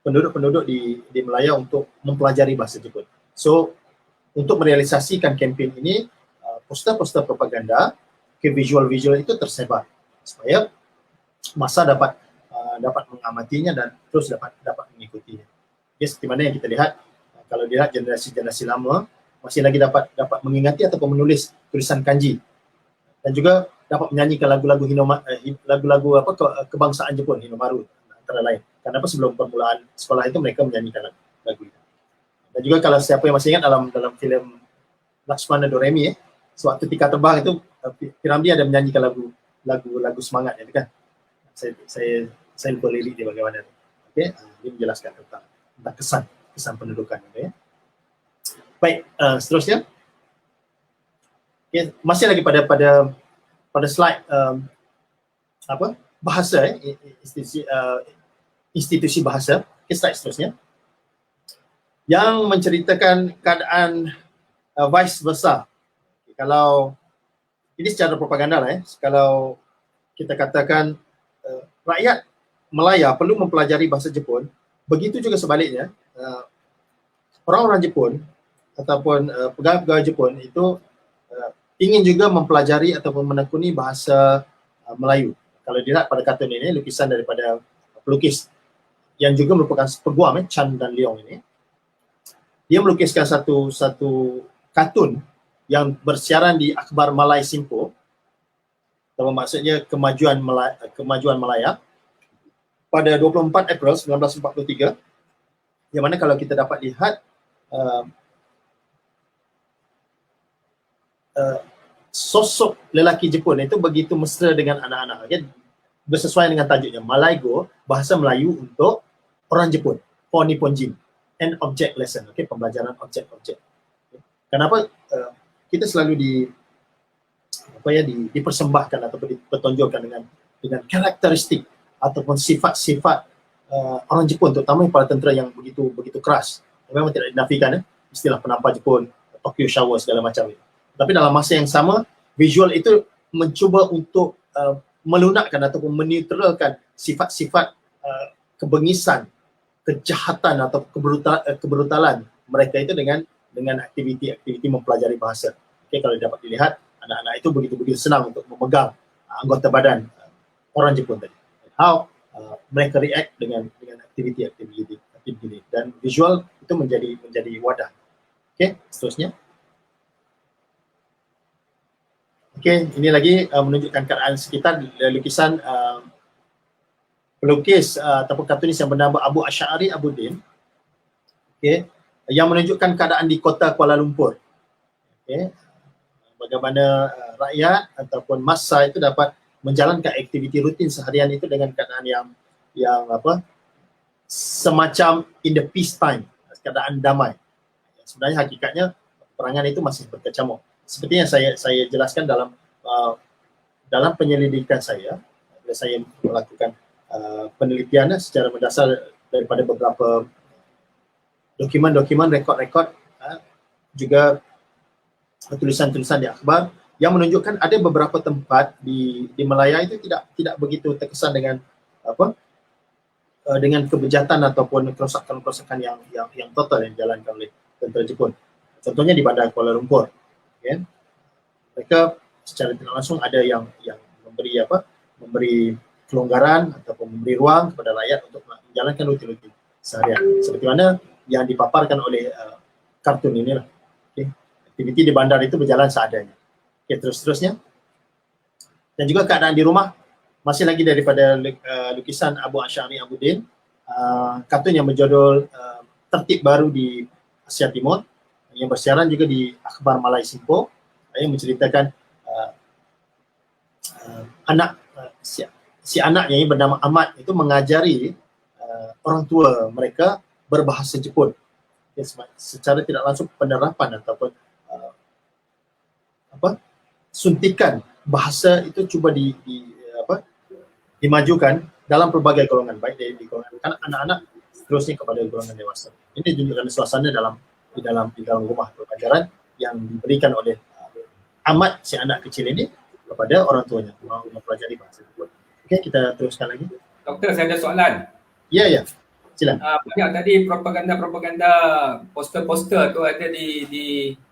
penduduk-penduduk di Melaya untuk mempelajari bahasa Jepun. So untuk merealisasikan kempen ini, poster-poster propaganda, visual-visual itu tersebar supaya masa dapat mengamatinya dan terus dapat mengikutinya. Okay, seperti mana yang kita lihat, kalau dilihat generasi lama masih lagi dapat mengingati ataupun menulis tulisan kanji, dan juga dapat menyanyikan lagu-lagu kebangsaan Jepun, Hinomaru antara lain. Kenapa sebelum permulaan sekolah itu mereka menyanyikan lagu itu. Dan juga kalau siapa yang masih ingat dalam filem Lakshmana Doremi, sewaktu Tika terbang itu Piramdi ada menyanyikan lagu semangat itu kan. Saya lupa lirik dia bagaimana. Okey, dia menjelaskan tentang kesan pendudukan itu ya. Baik, seterusnya. Okay, masih lagi pada slide bahasa, institusi bahasa. Okay, slide seterusnya yang menceritakan keadaan vice versa. Okay, kalau ini secara propaganda lah ya, kalau kita katakan rakyat Melaya perlu mempelajari bahasa Jepun, begitu juga sebaliknya orang-orang Jepun ataupun pegawai-pegawai Jepun itu ingin juga mempelajari ataupun menekuni bahasa Melayu. Kalau dilihat pada kartun ini, lukisan daripada pelukis yang juga merupakan peguam, Chan dan Leong ini, dia melukiskan satu kartun yang bersiaran di Akhbar Malay Simpo, atau maksudnya kemajuan Malaya, pada 24 April 1943, yang mana kalau kita dapat lihat sosok lelaki Jepun itu begitu mesra dengan anak-anak, okay? Bersesuaian dengan tajuknya, Malaygo, bahasa Melayu untuk orang Jepun, for Nipponjin, and object lesson, okay? Pembelajaran objek-objek. Kenapa kita selalu dipersembahkan ataupun dipertonjolkan dengan karakteristik ataupun sifat-sifat orang Jepun, terutama para tentera yang begitu keras. Memang tidak dinafikan istilah penampar Jepun, Tokyo Shower segala macam itu. Tapi dalam masa yang sama, visual itu mencuba untuk melunakkan ataupun menetralkan sifat-sifat kebengisan, kejahatan atau kebrutalan mereka itu dengan aktiviti mempelajari bahasa. Okay, kalau dapat dilihat, anak-anak itu begitu senang untuk memegang anggota badan orang Jepun tadi. How mereka react dengan aktiviti dan visual itu menjadi wadah. Okay, seterusnya. Okay, ini lagi menunjukkan keadaan sekitar lukisan pelukis ataupun kartunis yang bernama Abu Asy'ari Abuddin, okay, yang menunjukkan keadaan di kota Kuala Lumpur. Okay, bagaimana rakyat ataupun massa itu dapat menjalankan aktiviti rutin seharian itu dengan keadaan yang semacam in the peace time, keadaan damai. Sebenarnya hakikatnya perangan itu masih berkecamuk. Seperti yang saya jelaskan dalam dalam penyelidikan saya, bila saya melakukan penelitian secara mendasar daripada beberapa dokumen-dokumen, rekod-rekod, juga tulisan-tulisan di akhbar yang menunjukkan ada beberapa tempat di Melaya itu tidak begitu terkesan dengan dengan kebejatan ataupun kerosakan yang total yang dijalankan oleh tentera Jepun. Contohnya di Bandar Kuala Lumpur, okay? Mereka secara tidak langsung ada yang memberi kelonggaran ataupun memberi ruang kepada rakyat untuk menjalankan rutin-rutin seharian. Seperti mana yang dipaparkan oleh kartun inilah. Okay? Aktiviti di bandar itu berjalan seadanya. Okay, terus-terusnya. Dan juga keadaan di rumah, masih lagi daripada lukisan Abu Asy'ari Abuddin, kartun yang berjudul Tertib Baru di Asia Timur, yang bersiaran juga di Akhbar Malay Simpo, yang menceritakan si anak yang bernama Ahmad itu mengajari orang tua mereka berbahasa Jepun. Okay, secara tidak langsung penerapan ataupun suntikan bahasa itu cuba dimajukan dalam pelbagai golongan, baik di golongan anak-anak seterusnya kepada golongan dewasa. Ini tunjukkan suasana di dalam rumah pelajaran yang diberikan oleh Ahmad, si anak kecil ini, kepada orang tuanya mempelajari bahasa Jepun. Okey, kita teruskan lagi. Doktor, saya ada soalan. Ya, silakan. Banyak tadi propaganda poster-poster tu ada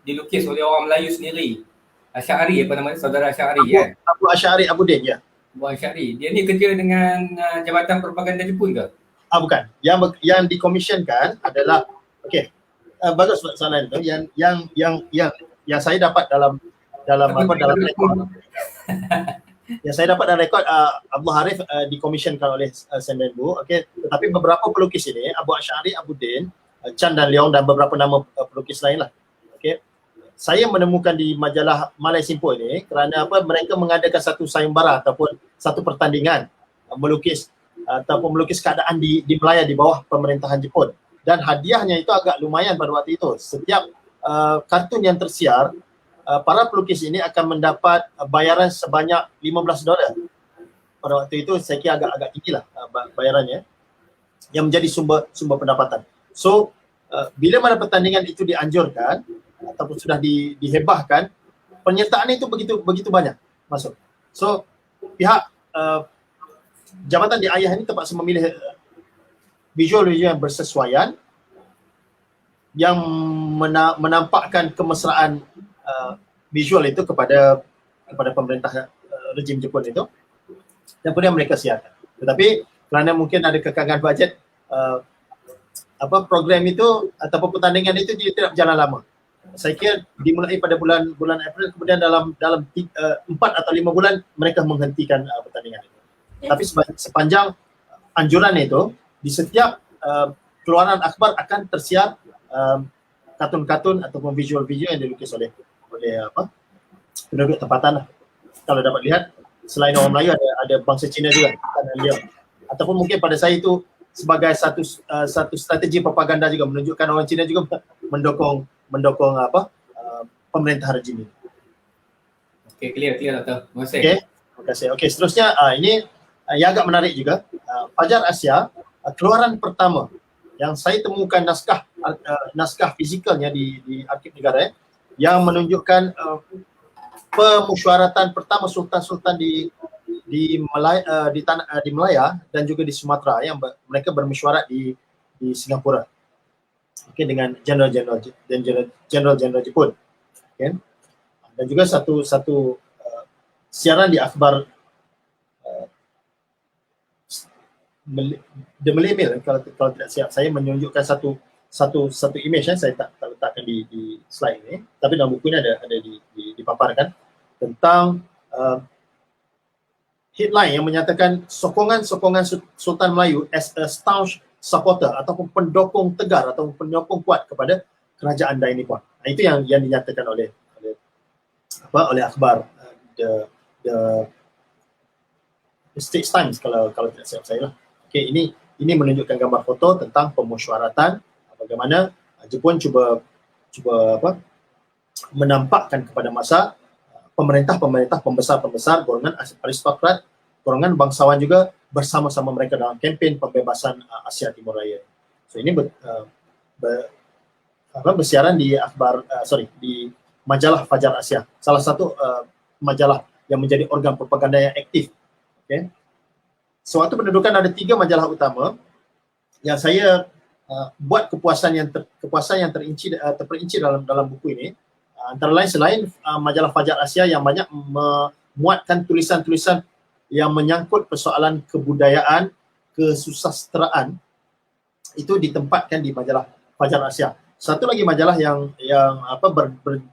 dilukis oleh orang Melayu sendiri. Asy'ari, apa namanya, saudara Asy'ari kan? Abu Asy'ari Abuddin, ya. Abu Asy'ari. Dia ni kerja dengan Jabatan Propaganda Jepun ke? Bukan. Yang dikomisionkan adalah, okey. Bagus soalan itu. Yang saya dapat dalam rekod. Yang saya dapat dalam rekod, Abdul Harif dikomisionkan oleh Senmenbu. Okey. Tetapi beberapa pelukis ini, Abu Asy'ari Abuddin, Chan dan Leong dan beberapa nama pelukis lain lah. Okey. Saya menemukan di majalah Malay Simpo ini kerana mereka mengadakan satu sayembara ataupun satu pertandingan melukis keadaan di Melaya di bawah pemerintahan Jepun, dan hadiahnya itu agak lumayan pada waktu itu. Setiap kartun yang tersiar, para pelukis ini akan mendapat bayaran sebanyak $15. Pada waktu itu saya kira agak tinggilah bayarannya, yang menjadi sumber pendapatan. So bila mana pertandingan itu dianjurkan ataupun sudah dihebahkan, penyertaan itu begitu banyak masuk. So pihak jabatan di ayah ini terpaksa memilih visual yang bersesuaian, yang menampakkan kemesraan visual itu kepada pemerintah rejim Jepun itu, dan kemudian mereka siarkan. Tetapi kerana mungkin ada kekangan bajet, program itu ataupun pertandingan itu tidak berjalan lama. Saya kira dimulai pada bulan April, kemudian dalam 4 atau 5 bulan mereka menghentikan pertandingan itu. Tapi sepanjang anjuran itu, di setiap keluaran akhbar akan tersiar kartun-kartun ataupun visual-visual yang dilukis oleh penduduk tempatan lah. Kalau dapat lihat, selain orang Melayu ada bangsa Cina juga, ataupun mungkin pada saya itu sebagai satu strategi propaganda juga, menunjukkan orang Cina juga mendukung pemerintah rejim ini. Okey, clear Doktor. Terima kasih. Okey, terima kasih. Okey, seterusnya ini yang agak menarik juga, Fajar Asia, keluaran pertama yang saya temukan naskah fizikalnya di Arsip Negara yang menunjukkan pemusyaratan pertama sultan-sultan di Melaya dan juga di Sumatera, yang mereka bermesyuarat di Singapura. Okay, dengan general Jepun. Okay. Dan juga satu siaran di akhbar The Malay Mail, kalau tidak siap, saya menunjukkan satu image saya tak letakkan di slide ini, tapi dalam buku ini ada dipaparkan tentang headline yang menyatakan sokongan Sultan Melayu as a staunch supporter ataupun pendukung tegar atau penyokong kuat kepada kerajaan Dainippon. Itu yang dinyatakan oleh akhbar the Straits Times kalau tidak silap saya lah. Okey, ini menunjukkan gambar foto tentang pemusyaratan bagaimana Jepun cuba menampakkan kepada massa pemerintah-pemerintah, pembesar-pembesar, golongan aristokrat, golongan bangsawan juga bersama-sama mereka dalam kempen pembebasan Asia Timur Raya. So ini bersiaran di di majalah Fajar Asia, salah satu majalah yang menjadi organ propaganda yang aktif. Okay. Sewaktu pendudukan ada 3 majalah utama yang saya buat kepuasan yang terperinci dalam buku ini. Antara lain selain majalah Fajar Asia yang banyak memuatkan tulisan-tulisan yang menyangkut persoalan kebudayaan, kesusasteraan, itu ditempatkan di majalah Fajar Asia. Satu lagi majalah yang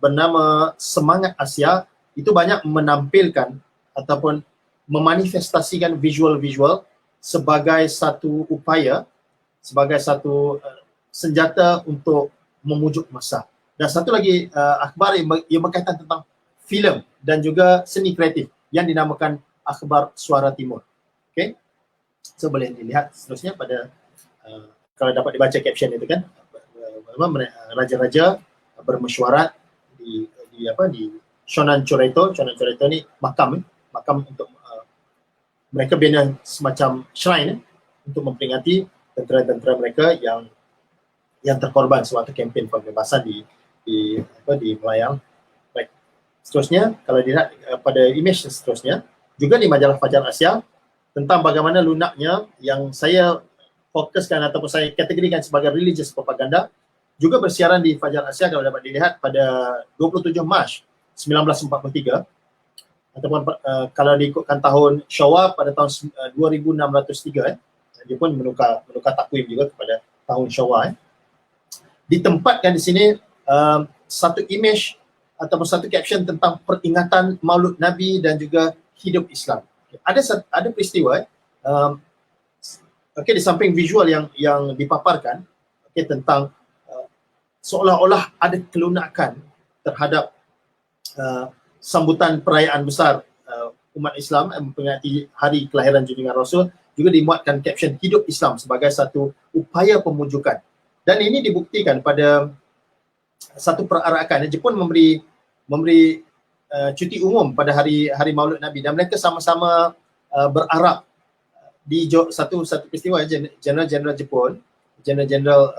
bernama Semangat Asia, itu banyak menampilkan ataupun memanifestasikan visual-visual sebagai satu upaya, sebagai satu senjata untuk memujuk massa. Dan satu lagi akhbar yang berkaitan tentang filem dan juga seni kreatif yang dinamakan Akhbar Suara Timur. Okay? So boleh dilihat seterusnya pada kalau dapat dibaca caption itu kan, raja-raja bermesyuarat di Shonan Choreto. Shonan Choreto ni makam untuk mereka bina semacam shrine untuk memperingati tentera-tentera mereka yang terkorban sewaktu kempen pembebasan di Malayang. Baik. Seterusnya kalau dilihat pada image seterusnya juga di majalah Fajar Asia tentang bagaimana lunaknya yang saya fokuskan ataupun saya kategorikan sebagai religious propaganda juga bersiaran di Fajar Asia kalau dapat dilihat pada 27 Mac 1943 ataupun kalau diikutkan tahun Syawal pada tahun 2603 dia pun menukar takwim juga kepada tahun Syawal. Ditempatkan di sini satu image ataupun satu caption tentang peringatan Maulud Nabi dan juga hidup Islam. Ada peristiwa di samping visual yang dipaparkan tentang seolah-olah ada kelunakan terhadap sambutan perayaan besar umat Islam memperingati hari kelahiran junjungan Rasul, juga dimuatkan caption hidup Islam sebagai satu upaya pemujukan. Dan ini dibuktikan pada satu perarakan. Jepun memberi cuti umum pada hari Maulud Nabi dan mereka sama-sama berarak di satu peristiwa. General Jepun, General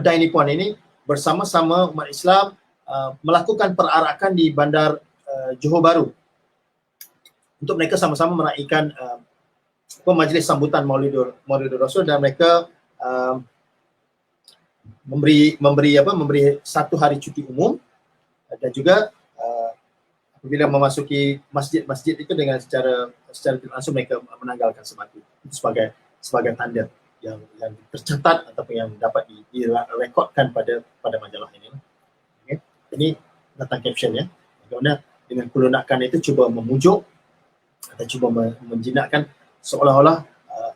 Dai Nippon ini bersama-sama umat Islam melakukan perarakan di bandar Johor Bahru untuk mereka sama-sama meraihkan majlis sambutan Maulid Rasul, dan mereka memberi satu hari cuti umum dan juga apabila memasuki masjid itu dengan secara langsung mereka menanggalkan semati. Itu sebagai tanda yang tercatat ataupun yang dapat direkodkan pada majalah ini. Okay. Ini tentang captionnya, bagaimana dengan kelunakan itu cuba memujuk atau cuba menjinakkan seolah-olah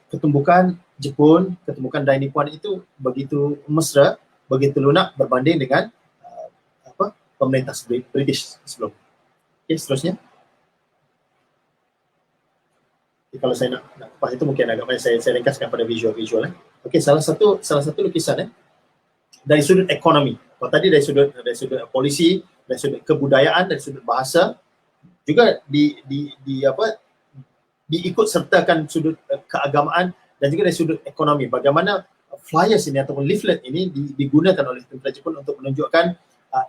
ketumbukan Jepun, ketumbukan Dai Nippon itu begitu mesra, begitu lunak berbanding dengan pemerintah British sebelum. Okey, seterusnya. Kalau saya nak kupas itu mungkin agak banyak saya ringkaskan pada visual. Okey, salah satu lukisan dari sudut ekonomi. Kalau tadi dari sudut polisi, dari sudut kebudayaan, dari sudut bahasa, juga diikut sertakan sudut keagamaan dan juga dari sudut ekonomi. Bagaimana flyers ini ataupun leaflet ini digunakan oleh tentera Jepun untuk menunjukkan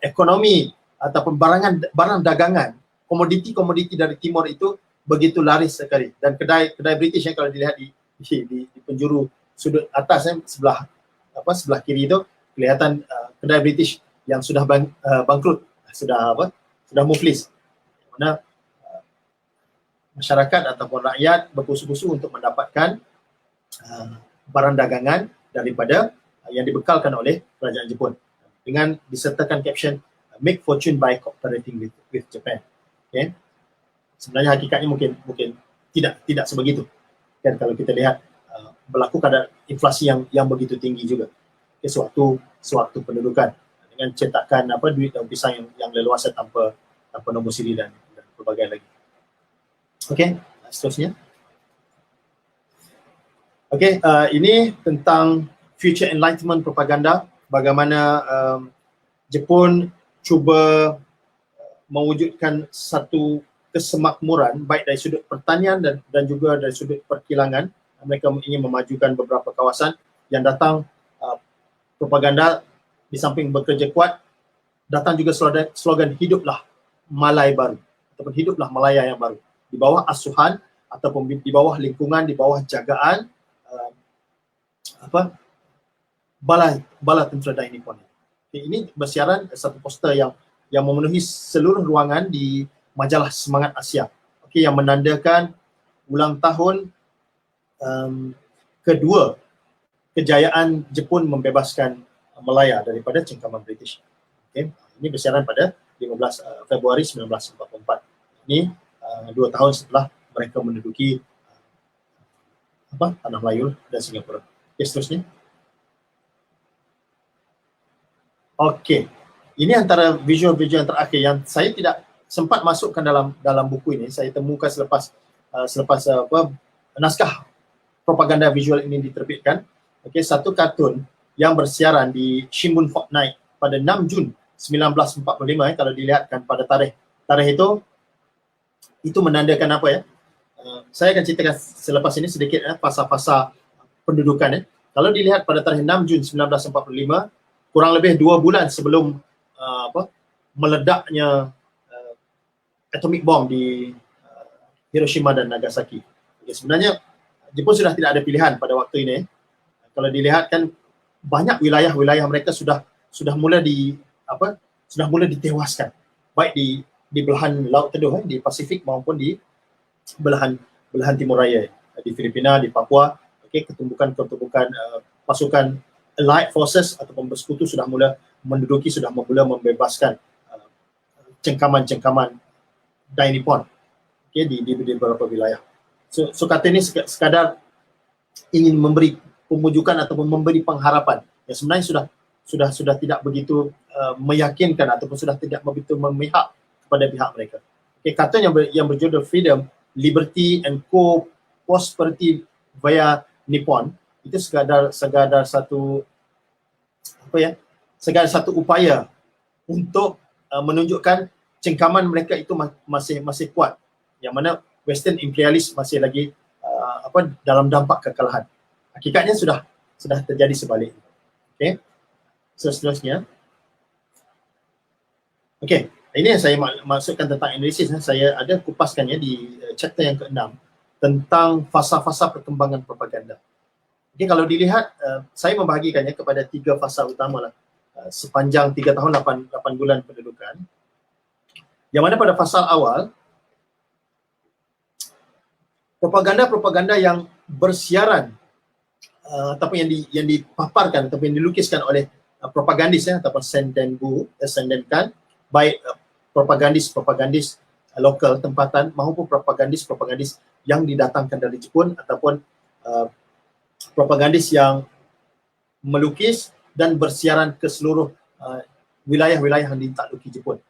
ekonomi ataupun barang dagangan, komoditi dari timur itu begitu laris sekali. Dan kedai British yang kalau dilihat di penjuru sudut atas sebelah kiri itu kelihatan kedai British yang sudah bangkrut, sudah muflis. Mana masyarakat ataupun rakyat berpusu-pusu untuk mendapatkan barang dagangan daripada yang dibekalkan oleh kerajaan Jepun dengan disertakan caption make fortune by cooperating with Japan. Okay. Sebenarnya hakikatnya mungkin tidak sebegitu. Dan kalau kita lihat berlaku kadar inflasi yang begitu tinggi juga. Okay, sewaktu pendudukan dengan cetakan duit dan pisang yang leluasa tanpa nombor siri dan berbagai lagi. Okey, seterusnya. Okey, ini tentang future enlightenment propaganda, bagaimana Jepun cuba mewujudkan satu kesemakmuran baik dari sudut pertanian dan juga dari sudut perkilangan. Mereka ingin memajukan beberapa kawasan yang datang. Propaganda di samping bekerja kuat, datang juga slogan hiduplah Malay baru ataupun hiduplah Malaya yang baru di bawah asuhan ataupun di bawah lingkungan, di bawah jagaan Bala Tentera Dai Nippon. Ini bersiaran satu poster yang memenuhi seluruh ruangan di majalah Semangat Asia. Yang menandakan ulang tahun kedua kejayaan Jepun membebaskan Malaya daripada cengkaman British. Ini bersiaran pada 15 Februari 1944. Ini 2 tahun setelah mereka menduduki Tanah Melayu dan Singapura. Seterusnya. Ini antara visual-visual yang terakhir yang saya tidak sempat masukkan dalam buku ini. Saya temukan selepas naskah propaganda visual ini diterbitkan. Satu kartun yang bersiaran di Shimbun Fortnight pada 6 Jun 1945. Kalau dilihatkan pada tarikh itu menandakan apa ya? Saya akan ceritakan selepas ini sedikit fasa-fasa pendudukan. Kalau dilihat pada tarikh 6 Jun 1945, kurang lebih 2 bulan sebelum meledaknya atomic bomb di Hiroshima dan Nagasaki. Sebenarnya Jepun sudah tidak ada pilihan pada waktu ini. Kalau dilihat kan banyak wilayah-wilayah mereka sudah mula ditewaskan, baik di belahan Laut Teduh, di Pasifik maupun di belahan Timur Raya, di Filipina, di Papua. Ketumbukan pasukan Allied Forces ataupun bersekutu sudah mula menduduki, sudah mula membebaskan cengkaman-cengkaman Dai Nippon di beberapa wilayah. So kata ini sekadar ingin memberi pembujukan ataupun memberi pengharapan yang sebenarnya sudah tidak begitu meyakinkan ataupun sudah tidak begitu memihak kepada pihak mereka. Kata yang berjudul Freedom, Liberty and Co-Prosperity via Nippon itu sekadar satu upaya untuk menunjukkan cengkaman mereka itu masih kuat, yang mana Western imperialist masih lagi dalam dampak kekalahan. Hakikatnya sudah terjadi sebaliknya. Seterusnya. Ini yang saya maksudkan tentang analisis. Saya ada kupaskannya di chapter yang ke-6 tentang fasa-fasa perkembangan propaganda. Kalau dilihat, saya membahagikannya kepada 3 fasa utama lah, sepanjang 3 tahun 8 bulan pendudukan. Yang mana pada fasa awal, propaganda yang bersiaran ataupun yang dipaparkan ataupun yang dilukiskan oleh propagandis ataupun sendenkan, baik propagandis lokal tempatan maupun propagandis yang didatangkan dari Jepun ataupun propagandis yang melukis dan bersiaran ke seluruh wilayah-wilayah yang ditakluki Jepun,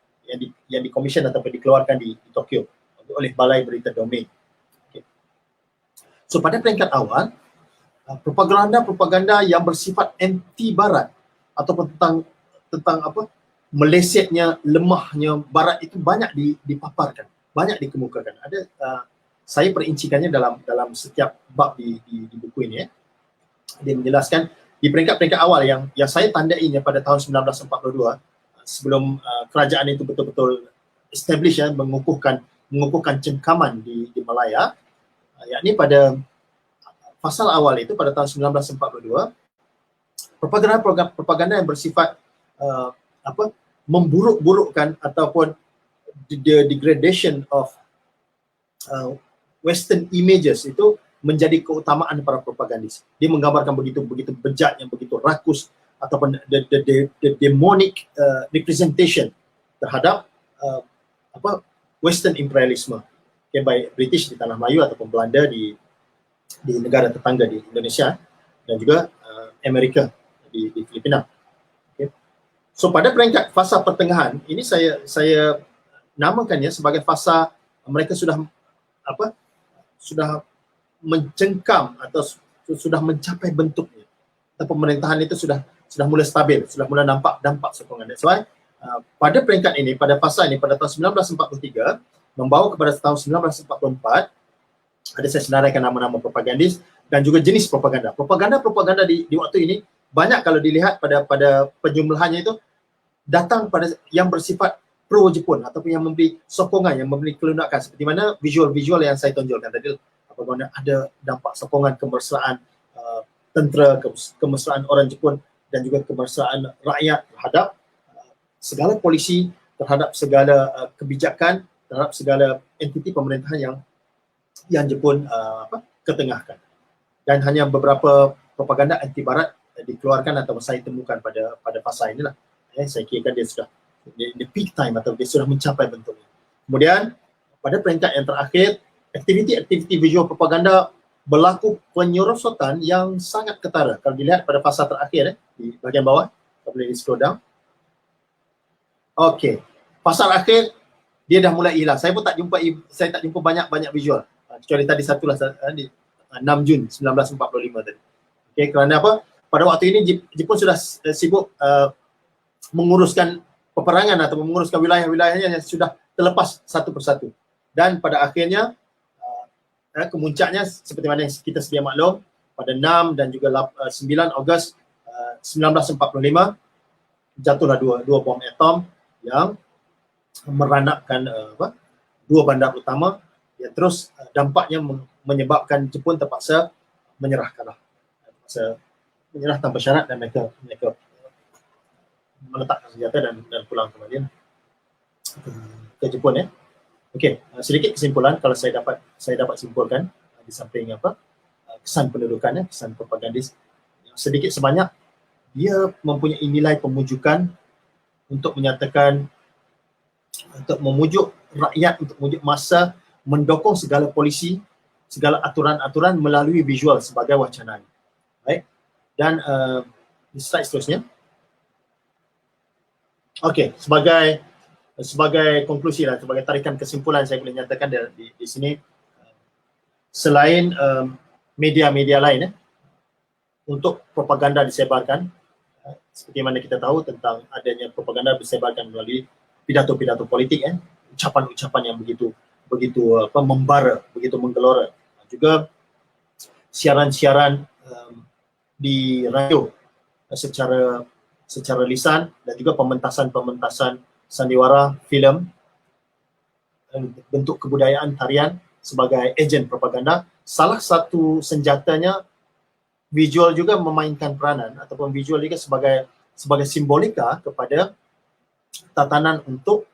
yang dikomision ataupun dikeluarkan di Tokyo oleh Balai Berita Domain. So pada peringkat awal, propaganda yang bersifat anti Barat ataupun tentang melesetnya, lemahnya Barat itu banyak dipaparkan, banyak dikemukakan. Saya perincikannya dalam setiap bab di buku ini. Dia menjelaskan di peringkat awal yang saya tandainya pada tahun 1942, sebelum kerajaan itu betul-betul establish, mengukuhkan cengkaman di Malaya, yakni pada fasal awal itu pada tahun 1942, propaganda yang bersifat memburuk-burukkan ataupun the degradation of Western images itu menjadi keutamaan para propagandis. Dia menggambarkan begitu bejat, yang begitu rakus ataupun the demonic representation terhadap Western imperialisme, baik British di Tanah Melayu ataupun Belanda di negara tetangga di Indonesia dan juga Amerika di Filipina. So pada peringkat fasa pertengahan ini saya namakannya sebagai fasa mereka sudah mencengkam atau sudah mencapai bentuknya. Dan pemerintahan itu sudah mula stabil, sudah mula nampak dampak sokongan. That's why pada peringkat ini, pada fasa ini, pada tahun 1943 membawa kepada tahun 1944, ada saya senaraikan nama-nama propagandis dan juga jenis propaganda. Propaganda di waktu ini banyak kalau dilihat pada penjumlahannya itu datang pada yang bersifat pro Jepun ataupun yang memberi sokongan, yang memberi kelundakan, seperti mana visual-visual yang saya tonjolkan tadi, apabila ada dampak sokongan kemesraan tentera, kemesraan orang Jepun dan juga kemesraan rakyat terhadap segala polisi, terhadap segala kebijakan, terhadap segala entiti pemerintahan yang Jepun ketengahkan. Dan hanya beberapa propaganda anti barat dikeluarkan atau saya temukan pada fasa inilah. Saya kira dia sudah the peak time atau dia sudah mencapai bentuknya. Kemudian pada peringkat yang terakhir, aktiviti visual propaganda berlaku penyerosotan yang sangat ketara. Kalau dilihat pada fasa terakhir di bahagian bawah, boleh di scroll down. Okey, fasa akhir dia dah mulai hilang. Saya tak jumpa banyak visual. Kecuali tadi satulah di 6 Jun 1945 tadi. Okey, kerana apa? Pada waktu ini Jepun sudah sibuk menguruskan peperangan atau menguruskan wilayah-wilayahnya yang sudah terlepas satu persatu. Dan pada akhirnya kemuncaknya seperti mana yang kita sedia maklum, pada 6 dan juga 9 Ogos 1945 jatuhlah dua bom atom yang meranapkan dua bandar utama, yang terus dampaknya menyebabkan Jepun terpaksa menyerah tanpa syarat dan mereka meletakkan senjata dan pulang kembali ke Jepun. Okey, sedikit kesimpulan kalau saya dapat simpulkan di samping kesan pendudukannya, kesan propagandis, sedikit sebanyak dia mempunyai nilai pemujukan untuk menyatakan, untuk memujuk rakyat, untuk memujuk massa, mendokong segala polisi, segala aturan-aturan melalui visual sebagai wacana. Baik. Dan di slide seterusnya. Okey, sebagai konklusi lah, sebagai tarikan kesimpulan saya boleh nyatakan di sini, selain media-media lain untuk propaganda disebarkan, seperti mana kita tahu tentang adanya propaganda disebarkan melalui pidato-pidato politik, ucapan-ucapan yang begitu membara, begitu menggelora. Juga siaran-siaran di radio secara lisan dan juga pementasan sandiwara, filem, bentuk kebudayaan, tarian sebagai ejen propaganda. Salah satu senjatanya visual juga memainkan peranan, ataupun visual juga sebagai simbolika kepada tatanan untuk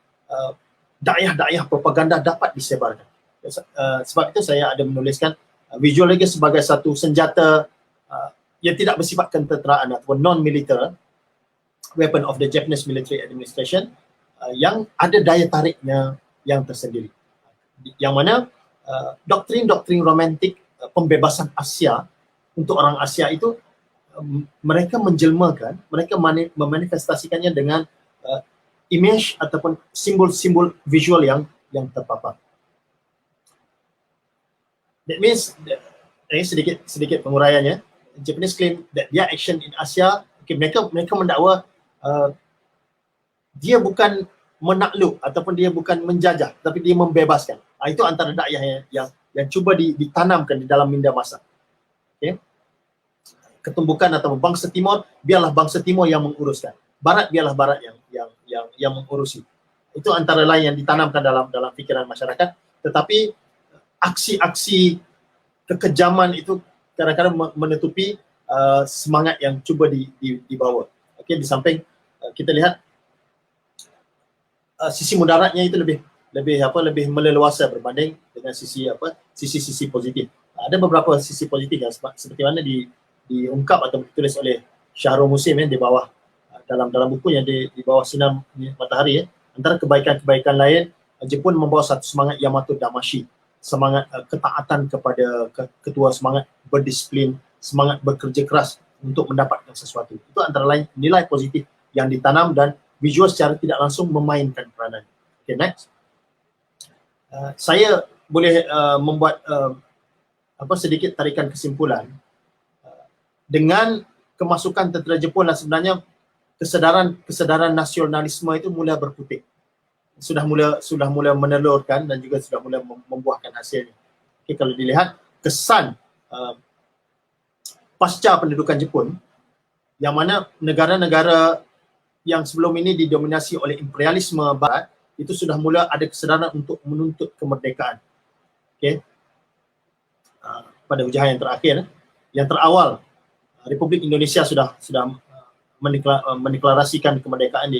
dakwah propaganda dapat disebarkan. Sebab itu saya ada menuliskan visual lagi sebagai satu senjata yang tidak bersifat ketenteraan ataupun non-militer, weapon of the Japanese military administration, yang ada daya tariknya yang tersendiri. Yang mana doktrin-doktrin romantik pembebasan Asia untuk orang Asia itu mereka menjelmakan, mereka memanifestasikannya dengan image ataupun simbol-simbol visual yang terpapar. That means sedikit penguraiannya. Japanese claim that their action in Asia, mereka mendakwa dia bukan menakluk ataupun dia bukan menjajah, tapi dia membebaskan. Itu antara dakwah yang cuba ditanamkan di dalam minda massa. Okay. Ketumbukan atau bangsa Timur, biarlah bangsa Timur yang menguruskan. Barat biarlah Barat yang mengurusi. Itu antara lain yang ditanamkan dalam fikiran masyarakat. Tetapi aksi-aksi kekejaman itu kadang-kadang menutupi semangat yang cuba dibawa. Okey, di samping kita lihat sisi mudaratnya itu lebih meleluasa berbanding dengan sisi positif. Ada beberapa sisi positif yang seperti mana diungkap atau ditulis oleh Syahrul Musim di bawah dalam buku yang di bawah sinar matahari. Antara kebaikan-kebaikan lain, Jepun membawa satu semangat Yamato Damashi, semangat ketaatan kepada ketua, semangat berdisiplin, semangat bekerja keras untuk mendapatkan sesuatu. Itu antara lain nilai positif yang ditanam dan visual secara tidak langsung memainkan peranan. Okay, next. Saya boleh membuat sedikit tarikan kesimpulan. Dengan kemasukan tentera Jepun sebenarnya kesedaran nasionalisme itu mula berputik. Sudah mula menelurkan dan juga sudah mula membuahkan hasilnya. Okay, kalau dilihat kesan pasca pendudukan Jepun, yang mana negara-negara yang sebelum ini didominasi oleh imperialisme barat itu sudah mula ada kesedaran untuk menuntut kemerdekaan. Okay. Pada ujian yang terakhir, yang terawal, Republik Indonesia sudah mendeklarasikan kemerdekaan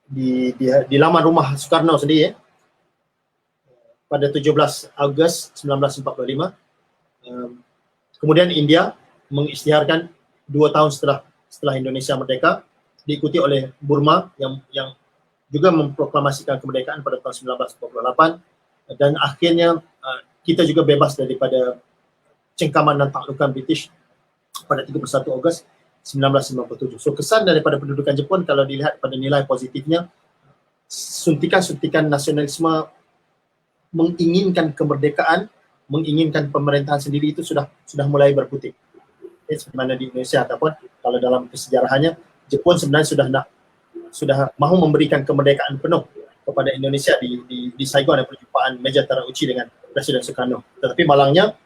di laman rumah Soekarno sendiri pada 17 Ogos 1945. Kemudian India mengisytiharkan 2 tahun setelah Indonesia merdeka, diikuti oleh Burma yang juga memproklamasikan kemerdekaan pada tahun 1948, dan akhirnya kita juga bebas daripada cengkaman dan taklukan British pada 31 Ogos 1957. So kesan daripada pendudukan Jepun kalau dilihat pada nilai positifnya, suntikan-suntikan nasionalisme, menginginkan kemerdekaan, menginginkan pemerintahan sendiri itu sudah mulai berputik. Seperti mana di Indonesia, ataupun kalau dalam kesejarahannya Jepun sebenarnya sudah mahu memberikan kemerdekaan penuh kepada Indonesia di Saigon, ada perjumpaan meja terauci dengan Presiden Soekarno. Tetapi malangnya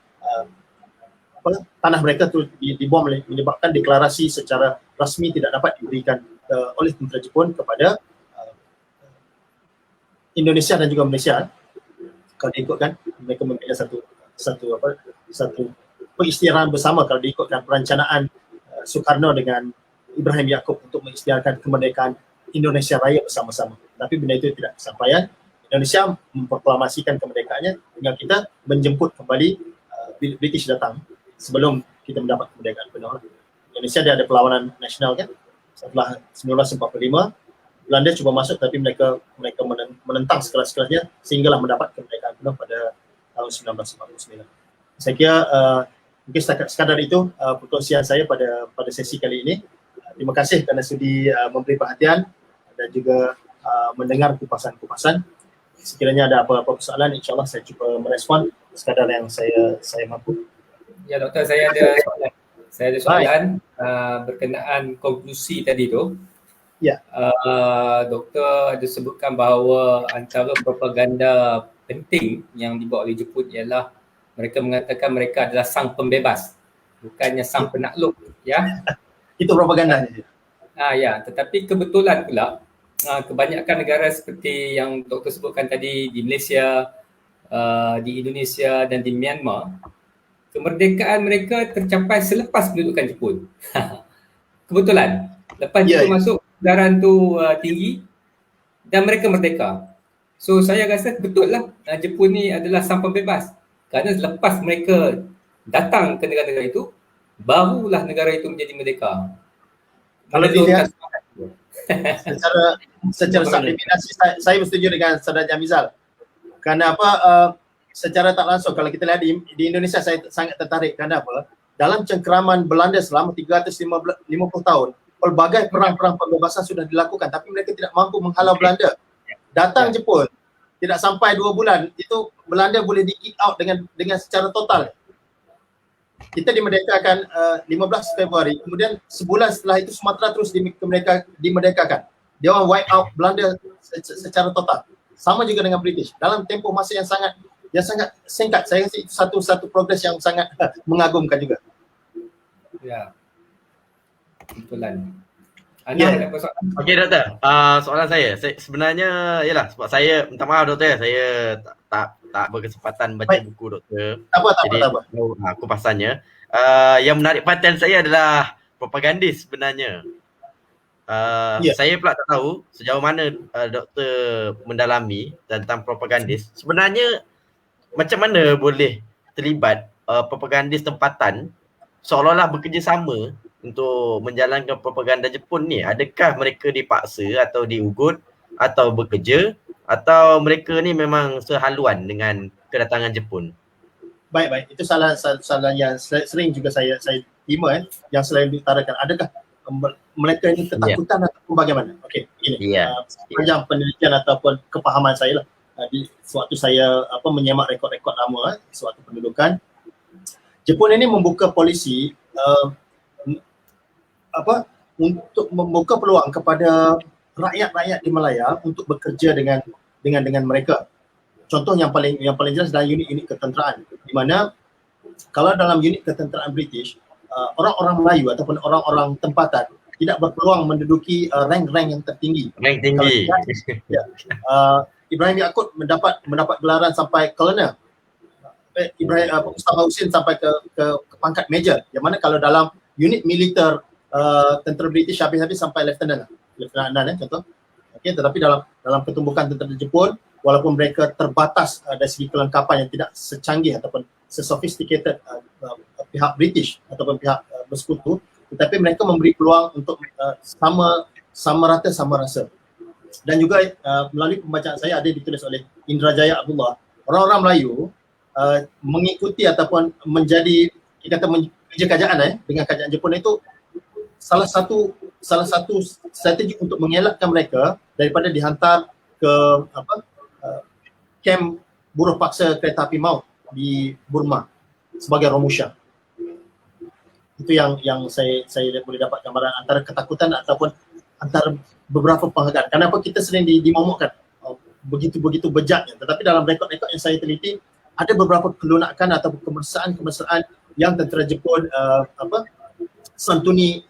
tanah mereka tu dibom, menyebabkan deklarasi secara rasmi tidak dapat diberikan oleh tentera Jepun kepada Indonesia dan juga Malaysia. Kalau diikutkan, mereka mempunyai satu pengisytiharan bersama kalau diikutkan perencanaan Soekarno dengan Ibrahim Yaakob untuk mengisytiharkan kemerdekaan Indonesia Raya bersama-sama. Tapi benda itu tidak kesampaian. Indonesia memproklamasikan kemerdekaannya, tinggal kita menjemput kembali British datang sebelum kita mendapat kemerdekaan penuh. Indonesia dia ada perlawanan nasional kan. Setelah 1945, Belanda cuba masuk tapi mereka menentang sekelas-kelasnya sehinggalah mendapat kemerdekaan penuh pada tahun 1949. Saya kira mungkin sekadar itu perkongsian saya pada sesi kali ini. Terima kasih kerana sudi memberi perhatian dan juga mendengar kupasan-kupasan. Sekiranya ada apa-apa persoalan, insyaAllah saya cuba merespon sekadar yang saya mampu. Ya Doktor, saya ada soalan berkenaan konklusi tadi tu. Ya. Doktor ada sebutkan bahawa antara propaganda penting yang dibawa oleh Jepun ialah mereka mengatakan mereka adalah sang pembebas, bukannya sang penakluk, ya. Itu propaganda. Ya, tetapi kebetulan pula kebanyakan negara seperti yang Doktor sebutkan tadi di Malaysia, di Indonesia dan di Myanmar, kemerdekaan mereka tercapai selepas pendudukan Jepun. Kebetulan lepas Jepun masuk, kesedaran tu tinggi dan mereka merdeka. So saya rasa betul lah Jepun ni adalah sang pembebas, kerana selepas mereka datang ke negara-negara itu, barulah negara itu menjadi merdeka. Kalau dilihat secara subliminasi, saya bersetuju dengan Saudara Jamizal. Kerana apa, secara tak langsung kalau kita lihat di Indonesia, saya sangat tertarik kerana apa, dalam cengkeraman Belanda selama 350 tahun, pelbagai perang-perang pembebasan sudah dilakukan tapi mereka tidak mampu menghalau Belanda. Datang Jepun, tidak sampai 2 bulan, itu Belanda boleh di-kick out dengan secara total. Kita dimerdekakan 15 Februari, kemudian sebulan setelah itu Sumatera terus dimerdekakan. Dia orang wipe out Belanda secara total. Sama juga dengan British. Dalam tempoh masa yang sangat singkat. Saya rasa itu satu progres yang sangat mengagumkan juga. Ya. Betulan. Okey Doktor, soalan saya sebenarnya ialah sebab saya minta maaf Doktor, saya tak berkesempatan baca buku Doktor. Tak apa. Aku pasannya. Yang menarik perhatian saya adalah propagandis sebenarnya. Saya pula tak tahu sejauh mana Doktor mendalami tentang propagandis. Sebenarnya macam mana boleh terlibat propagandis tempatan seolah-olah bekerjasama untuk menjalankan propaganda Jepun ni? Adakah mereka dipaksa atau diugut atau bekerja, atau mereka ni memang sehaluan dengan kedatangan Jepun? Baik. Itu soalan yang sering juga saya terima yang selalu diutarakan. Adakah mereka ini ketakutan ataupun bagaimana? Okey, ini sepanjang penelitian ataupun kepahaman saya lah. Sewaktu saya menyemak rekod-rekod lama sewaktu pendudukan, Jepun ini membuka polisi untuk membuka peluang kepada rakyat-rakyat di Malaya untuk bekerja dengan mereka. Contoh yang paling jelas adalah unit-unit ketenteraan, di mana kalau dalam unit ketenteraan British, orang-orang Melayu ataupun orang-orang tempatan tidak berpeluang menduduki rank-rank yang tertinggi. Rank tinggi. Ibrahim Yaakob mendapat gelaran sampai colonel. Mustafa Husin sampai ke pangkat major. Yang mana kalau dalam unit militer tentera British habis-habis sampai lieutenant contoh. Okay, tetapi dalam ketumbukan tentera Jepun, walaupun mereka terbatas dari segi kelengkapan yang tidak secanggih ataupun sesophisticated pihak British ataupun pihak bersekutu, tetapi mereka memberi peluang untuk sama rata sama rasa. Dan juga melalui pembacaan saya ada ditulis oleh Indrajaya Abdullah, orang-orang Melayu mengikuti ataupun menjadi kerja kerajaan dengan kerajaan Jepun itu salah satu strategi untuk mengelakkan mereka daripada dihantar ke kem buruh paksa kereta api maut di Burma sebagai Romusha. Itu yang saya boleh dapat gambaran antara ketakutan ataupun antara beberapa penghargaan. Kenapa kita sering dimomokkan begitu bejatnya, tetapi dalam rekod-rekod yang saya teliti ada beberapa kelunakan atau kemesraan yang tentera Jepun santuni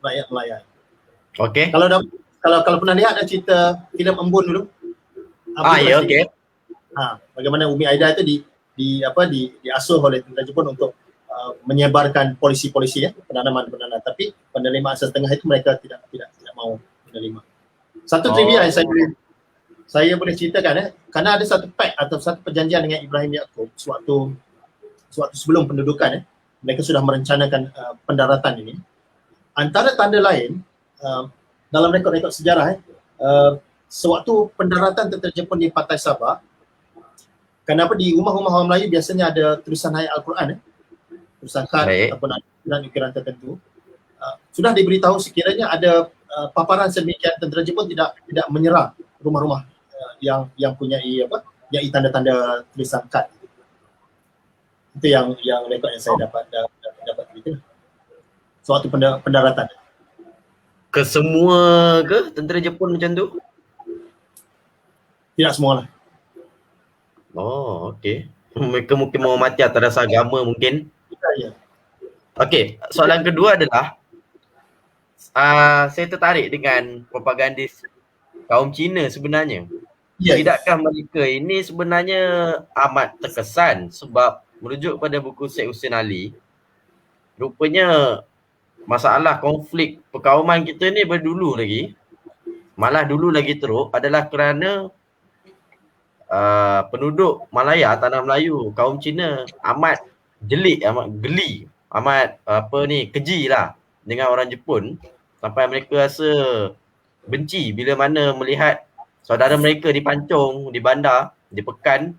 rakyat Malaya. Okey. Kalau pernah lihat cerita filem Embun dulu. Ya, okey. Bagaimana Umi Aida itu diasuh oleh tentera Jepun untuk menyebarkan polisi-polisi penanaman, tapi penerimaan setengah itu mereka tidak mau menerima. Satu trivia yang saya boleh ceritakan kerana ada satu pact atau satu perjanjian dengan Ibrahim Yaakob sewaktu sebelum pendudukan mereka sudah merencanakan pendaratan ini. Antara tanda lain dalam rekod-rekod sejarah sewaktu pendaratan tentera Jepun di Pantai Sabah, kenapa di rumah-rumah orang Melayu biasanya ada tulisan ayat Al-Quran tulisan kad ataupun ukiran tertentu, sudah diberitahu sekiranya ada paparan sedemikian tentera Jepun tidak menyerang rumah-rumah yang punya tanda-tanda tulisan kad. Itu yang rekod yang saya dapat itu. Suatu pendaratan. Ke semua ke tentera Jepun macam tu? Tidak semua lah. Oh, okey. Mereka mungkin mau mati atas agama mungkin. Ya. Okey, soalan kedua adalah saya tertarik dengan propagandis kaum Cina sebenarnya. Yes. Tidakkah mereka ini sebenarnya amat terkesan sebab merujuk pada buku Syed Hussein Ali, rupanya masalah konflik perkauman kita ni dulu lagi teruk adalah kerana penduduk Malaya, tanah Melayu, kaum Cina amat jelik, amat geli, amat keji lah dengan orang Jepun, sampai mereka rasa benci bila mana melihat saudara mereka dipancung di bandar, dipekan.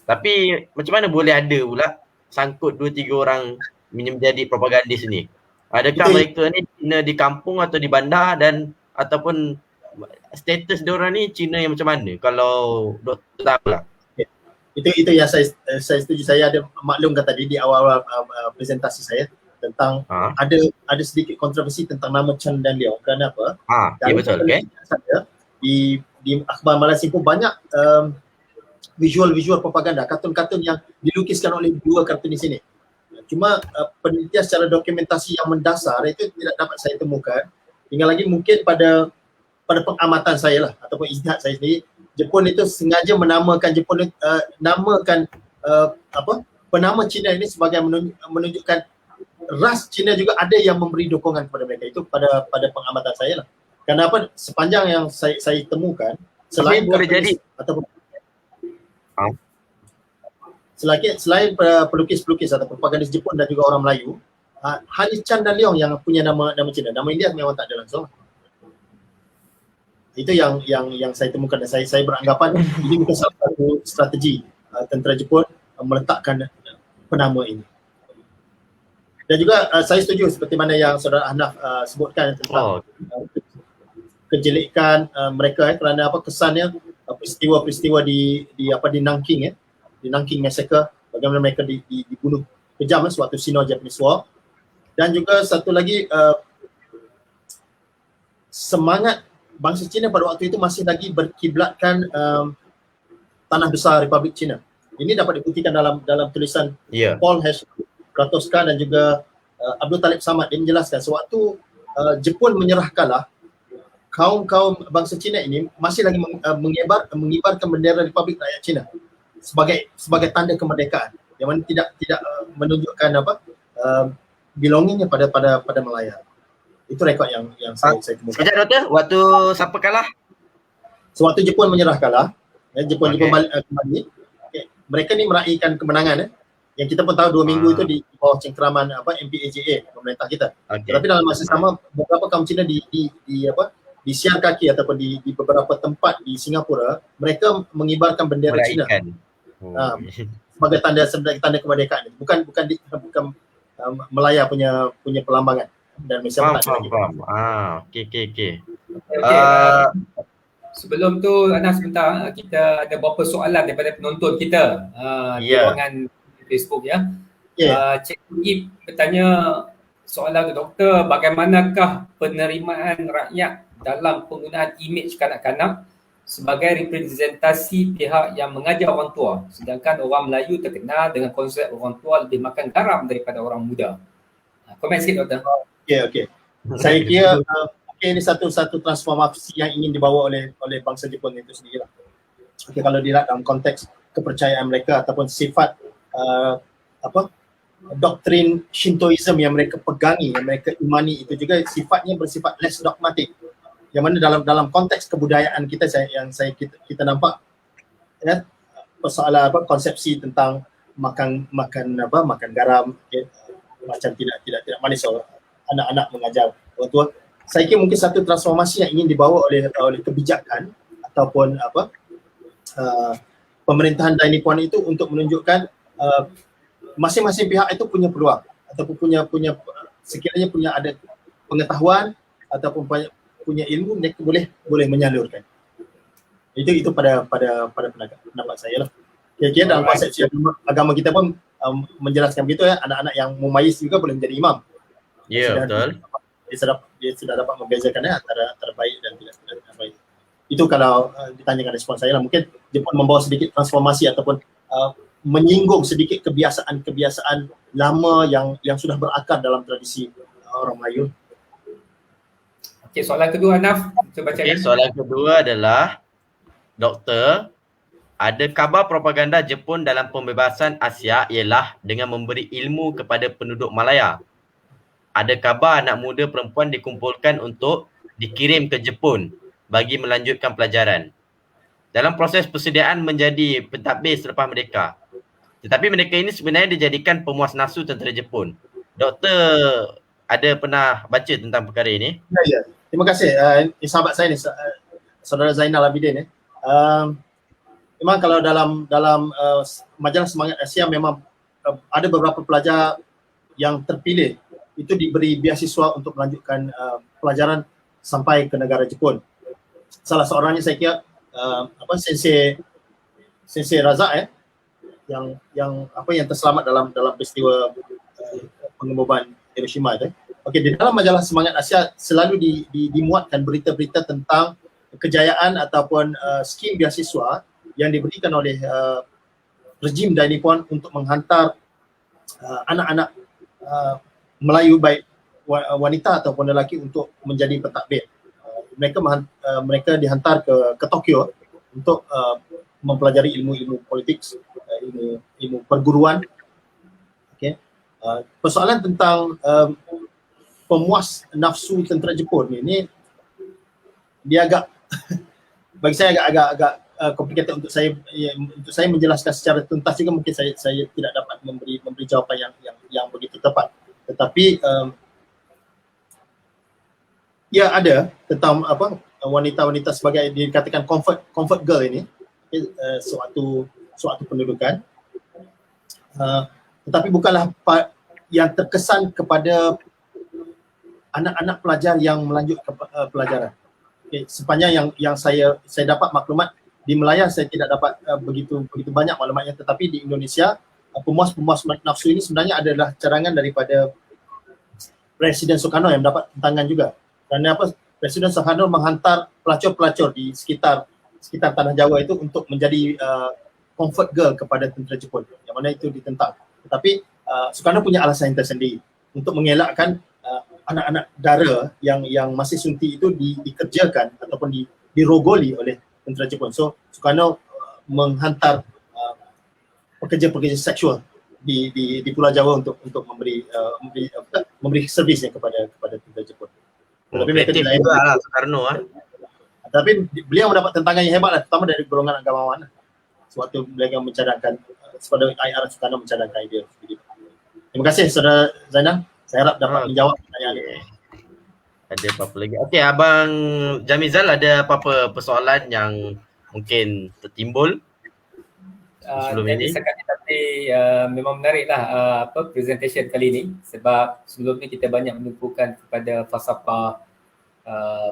Tapi macam mana boleh ada pula sangkut 2-3 orang menjadi propagandis ni? Adakah mereka ni Cina di kampung atau di bandar, dan ataupun status diorang ni Cina yang macam mana? Kalau doktor tahu lah. Itu yang saya setuju. Saya ada maklumkan tadi di awal presentasi saya tentang ada sedikit kontroversi tentang nama Chen dan Liao. Kenapa? Ya betul, okey. Di akhbar Malaysia pun banyak visual propaganda, kartun-kartun yang dilukiskan oleh dua kartunis ini. Cuma penelitian secara dokumentasi yang mendasar itu tidak dapat saya temukan. Tinggal lagi mungkin pada pengamatan saya lah ataupun ijtihad saya sendiri, Jepun itu sengaja menamakan penama Cina ini sebagai menunjukkan ras Cina juga ada yang memberi dukungan kepada mereka. Itu pada pengamatan saya lah. Kenapa sepanjang yang saya temukan, selain boleh jadi ataupun selain pelukis-pelukis atau propagandis Jepun dan juga orang Melayu, hanya Chan dan Leong yang punya nama Cina. Nama India memang tak ada langsung. Itu yang saya temukan, dan saya beranggapan ini bukan salah satu strategi tentera Jepun meletakkan penama ini. Dan juga saya setuju seperti mana yang saudara Ahnaf sebutkan tentang kejelikan mereka kerana kesannya peristiwa-peristiwa di Nanking di Nanking Massacre, bagaimana mereka dibunuh kejam sewaktu Sino-Japanese War. Dan juga satu lagi semangat bangsa Cina pada waktu itu masih lagi berkiblatkan tanah besar Republik Cina. Ini dapat dibuktikan dalam tulisan Paul Kratoska dan juga Abdul Talib Samad. Dia menjelaskan sewaktu Jepun menyerah kalah, kaum bangsa Cina ini masih lagi mengibarkan bendera Republik Rakyat Cina sebagai tanda kemerdekaan, yang mana tidak menunjukkan belongingnya pada Malaya. Itu rekod yang saya temukan. Sekejap Doktor, waktu siapa kalah? Sewaktu Jepun menyerah kalah, Jepun balik kembali, mereka ni meraihkan kemenangan yang kita pun tahu 2 minggu itu di bawah cengkeraman MPAJA, pemerintah kita. Tapi dalam masa sama beberapa kaum Cina di Siar Kaki ataupun di beberapa tempat di Singapura, mereka mengibarkan bendera Cina sebagai tanda kemerdekaan. Bukan Melaya punya perlambangan. Dan faham. Okey. Sebelum tu Anas, sebentar, kita ada beberapa soalan daripada penonton kita di ruangan Facebook ya. Cikgu Ip bertanya soalan tu, Doktor, bagaimanakah penerimaan rakyat dalam penggunaan imej kanak-kanak sebagai representasi pihak yang mengajar orang tua, sedangkan orang Melayu terkenal dengan konsep orang tua lebih makan garam daripada orang muda. Komen sikit Doktor. Okey. Saya kira ini satu transformasi yang ingin dibawa oleh bangsa Jepun itu sendiri. Kalau dilihat dalam konteks kepercayaan mereka ataupun sifat doktrin Shintoism yang mereka pegangi, yang mereka imani, itu juga sifatnya bersifat less dogmatic. Yang mana dalam konteks kebudayaan kita kita nampak persoalan konsepsi tentang makan garam, macam tidak manis, anak-anak mengajar orang tua. Saya kira mungkin satu transformasi yang ingin dibawa oleh kebijakan ataupun pemerintahan Dai Nippon itu untuk menunjukkan masing-masing pihak itu punya peluang ataupun punya sekiranya punya ada pengetahuan ataupun punya ilmu, mereka boleh menyalurkan. Itu pada pendapat saya lah. Kira-kira dalam konsepsi agama kita pun menjelaskan begitu anak-anak yang mumayyiz juga boleh menjadi imam. Betul. Dia sudah dapat membezakan antara baik dan tidak baik. Itu kalau ditanyakan respon saya lah. Mungkin Jepun membawa sedikit transformasi ataupun menyinggung sedikit kebiasaan lama yang sudah berakar dalam tradisi orang Melayu. Okey, soalan kedua Anaf, cuba baca. Soalan kedua adalah, Doktor, ada khabar propaganda Jepun dalam pembebasan Asia ialah dengan memberi ilmu kepada penduduk Malaya. Ada khabar anak muda perempuan dikumpulkan untuk dikirim ke Jepun bagi melanjutkan pelajaran. Dalam proses persediaan menjadi pentadbir selepas merdeka. Tetapi mereka ini sebenarnya dijadikan pemuas nafsu tentera Jepun. Doktor ada pernah baca tentang perkara ini? Ya. Terima kasih. Sahabat saya ni, Saudara Zainal Abidin. Memang kalau dalam majalah Semangat Asia memang ada beberapa pelajar yang terpilih itu diberi beasiswa untuk melanjutkan pelajaran sampai ke negara Jepun. Salah seorangnya saya kira Sensei Razak yang terselamat dalam peristiwa pengeboman Hiroshima itu. Okey, di dalam majalah Semangat Asia selalu dimuatkan berita-berita tentang kejayaan ataupun skim beasiswa yang diberikan oleh rejim Dai Nippon untuk menghantar anak-anak Melayu, baik wanita ataupun lelaki, untuk menjadi pentadbir. Mereka dihantar ke Tokyo untuk mempelajari ilmu politik, ilmu perguruan. Okay. Persoalan tentang pemuas nafsu tentera Jepun ini dia agak bagi saya agak complicated untuk saya menjelaskan secara tuntas juga. Mungkin saya tidak dapat memberi jawapan yang begitu tepat. Tetapi ya ada tentang wanita-wanita sebagai dikatakan comfort girl ini, suatu pendudukan, tetapi bukanlah yang terkesan kepada anak-anak pelajar yang melanjut ke pelajaran. Okay, sepanjang yang saya dapat maklumat di Melaya, saya tidak dapat begitu banyak maklumatnya, tetapi di Indonesia pemuas nafsu ini sebenarnya adalah carangan daripada Presiden Sukarno yang mendapat tentangan juga. Kerana Presiden Soekarno menghantar pelacur-pelacur di sekitar tanah Jawa itu untuk menjadi comfort girl kepada tentera Jepun, yang mana itu ditentang. Tetapi Soekarno punya alasan yang tersendiri untuk mengelakkan anak-anak dara yang masih sunti itu dikerjakan ataupun dirogoli oleh tentera Jepun. So Soekarno menghantar pekerja-pekerja seksual di Pulau Jawa untuk memberi servisnya kepada tentera Jepun. Tapi mereka lah Soekarno Tapi beliau mendapat tentangan yang hebat lah, terutama dari golongan agamawan. Sewaktu beliau mencadangkan, sebab IR Soekarno mencadangkan idea. Terima kasih Saudara Zainal. Saya harap dapat menjawab pertanyaan ini. Ada apa-apa lagi? Okey, Abang Jamizal ada apa-apa persoalan yang mungkin tertimbul sebelum ini? Tapi memang menariklah presentation kali ini, sebab sebelum ni kita banyak menumpukan kepada falsafah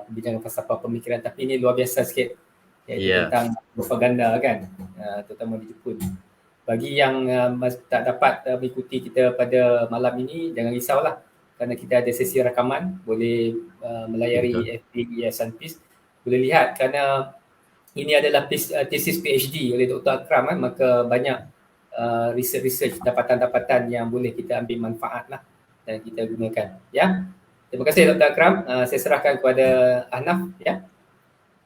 pembincangan falsafah pemikiran, tapi ini luar biasa sikit, iaitu tentang propaganda kan, terutama di Jepun. Bagi yang tak dapat mengikuti kita pada malam ini, jangan risaulah, kerana kita ada sesi rakaman, boleh melayari FB Yayasan Peace, boleh lihat, kerana ini adalah tesis PhD oleh Dr. Akram maka banyak research dapatan-dapatan yang boleh kita ambil manfaat lah dan kita gunakan. Ya, terima kasih Dr. Akram. Saya serahkan kepada Ahnaf.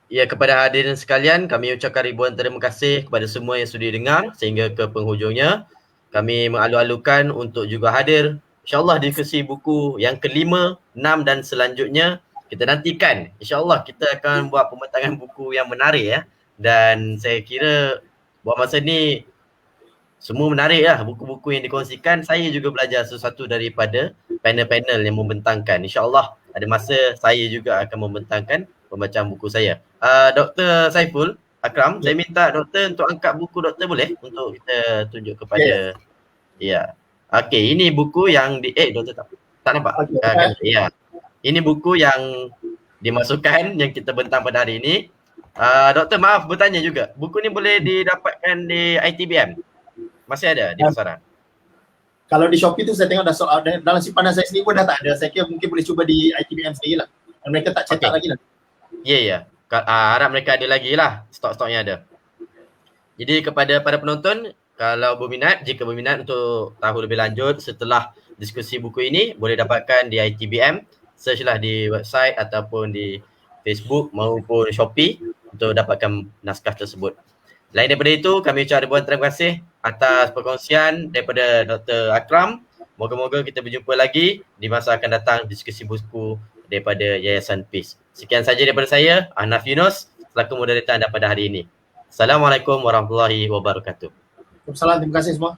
Ya, kepada hadirin sekalian, kami ucapkan ribuan terima kasih kepada semua yang sudi dengar sehingga ke penghujungnya. Kami mengalu-alukan untuk juga hadir InsyaAllah diskusi buku yang kelima, 6 dan selanjutnya. Kita nantikan, InsyaAllah kita akan buat pembentangan buku yang menarik ya. Dan saya kira buat masa ni semua menarik lah buku-buku yang dikongsikan. Saya juga belajar sesuatu daripada panel-panel yang membentangkan. InsyaAllah ada masa saya juga akan membentangkan pembacaan buku saya. Dr. Saiful Akram, saya minta doktor untuk angkat buku doktor boleh? Untuk kita tunjuk kepada Okey, ini buku yang doktor tak nampak? Ya. Ini buku yang dimasukkan yang kita bentang pada hari ini. Doktor maaf bertanya juga. Buku ni boleh didapatkan di ITBM? Masih ada di pasaran? Kalau di Shopee tu saya tengok dah sold out. Dalam simpanan saya sendiri pun dah tak ada. Saya kira mungkin boleh cuba di ITBM sendiri lah. Dan mereka tak cetak lagi lah. Ya. Harap mereka ada lagi lah. Stok-stoknya ada. Jadi kepada para penonton, kalau berminat, jika berminat untuk tahu lebih lanjut setelah diskusi buku ini, boleh dapatkan di ITBM. Search lah di website ataupun di Facebook maupun Shopee untuk dapatkan naskah tersebut. Lain daripada itu, kami ucap ribuan terima kasih atas perkongsian daripada Dr. Akram. Moga-moga kita berjumpa lagi di masa akan datang diskusi buku daripada Yayasan Peace. Sekian saja daripada saya, Ahnaf Yunus, selaku moderator anda pada hari ini. Assalamualaikum warahmatullahi wabarakatuh. Waalaikumsalam, terima kasih semua.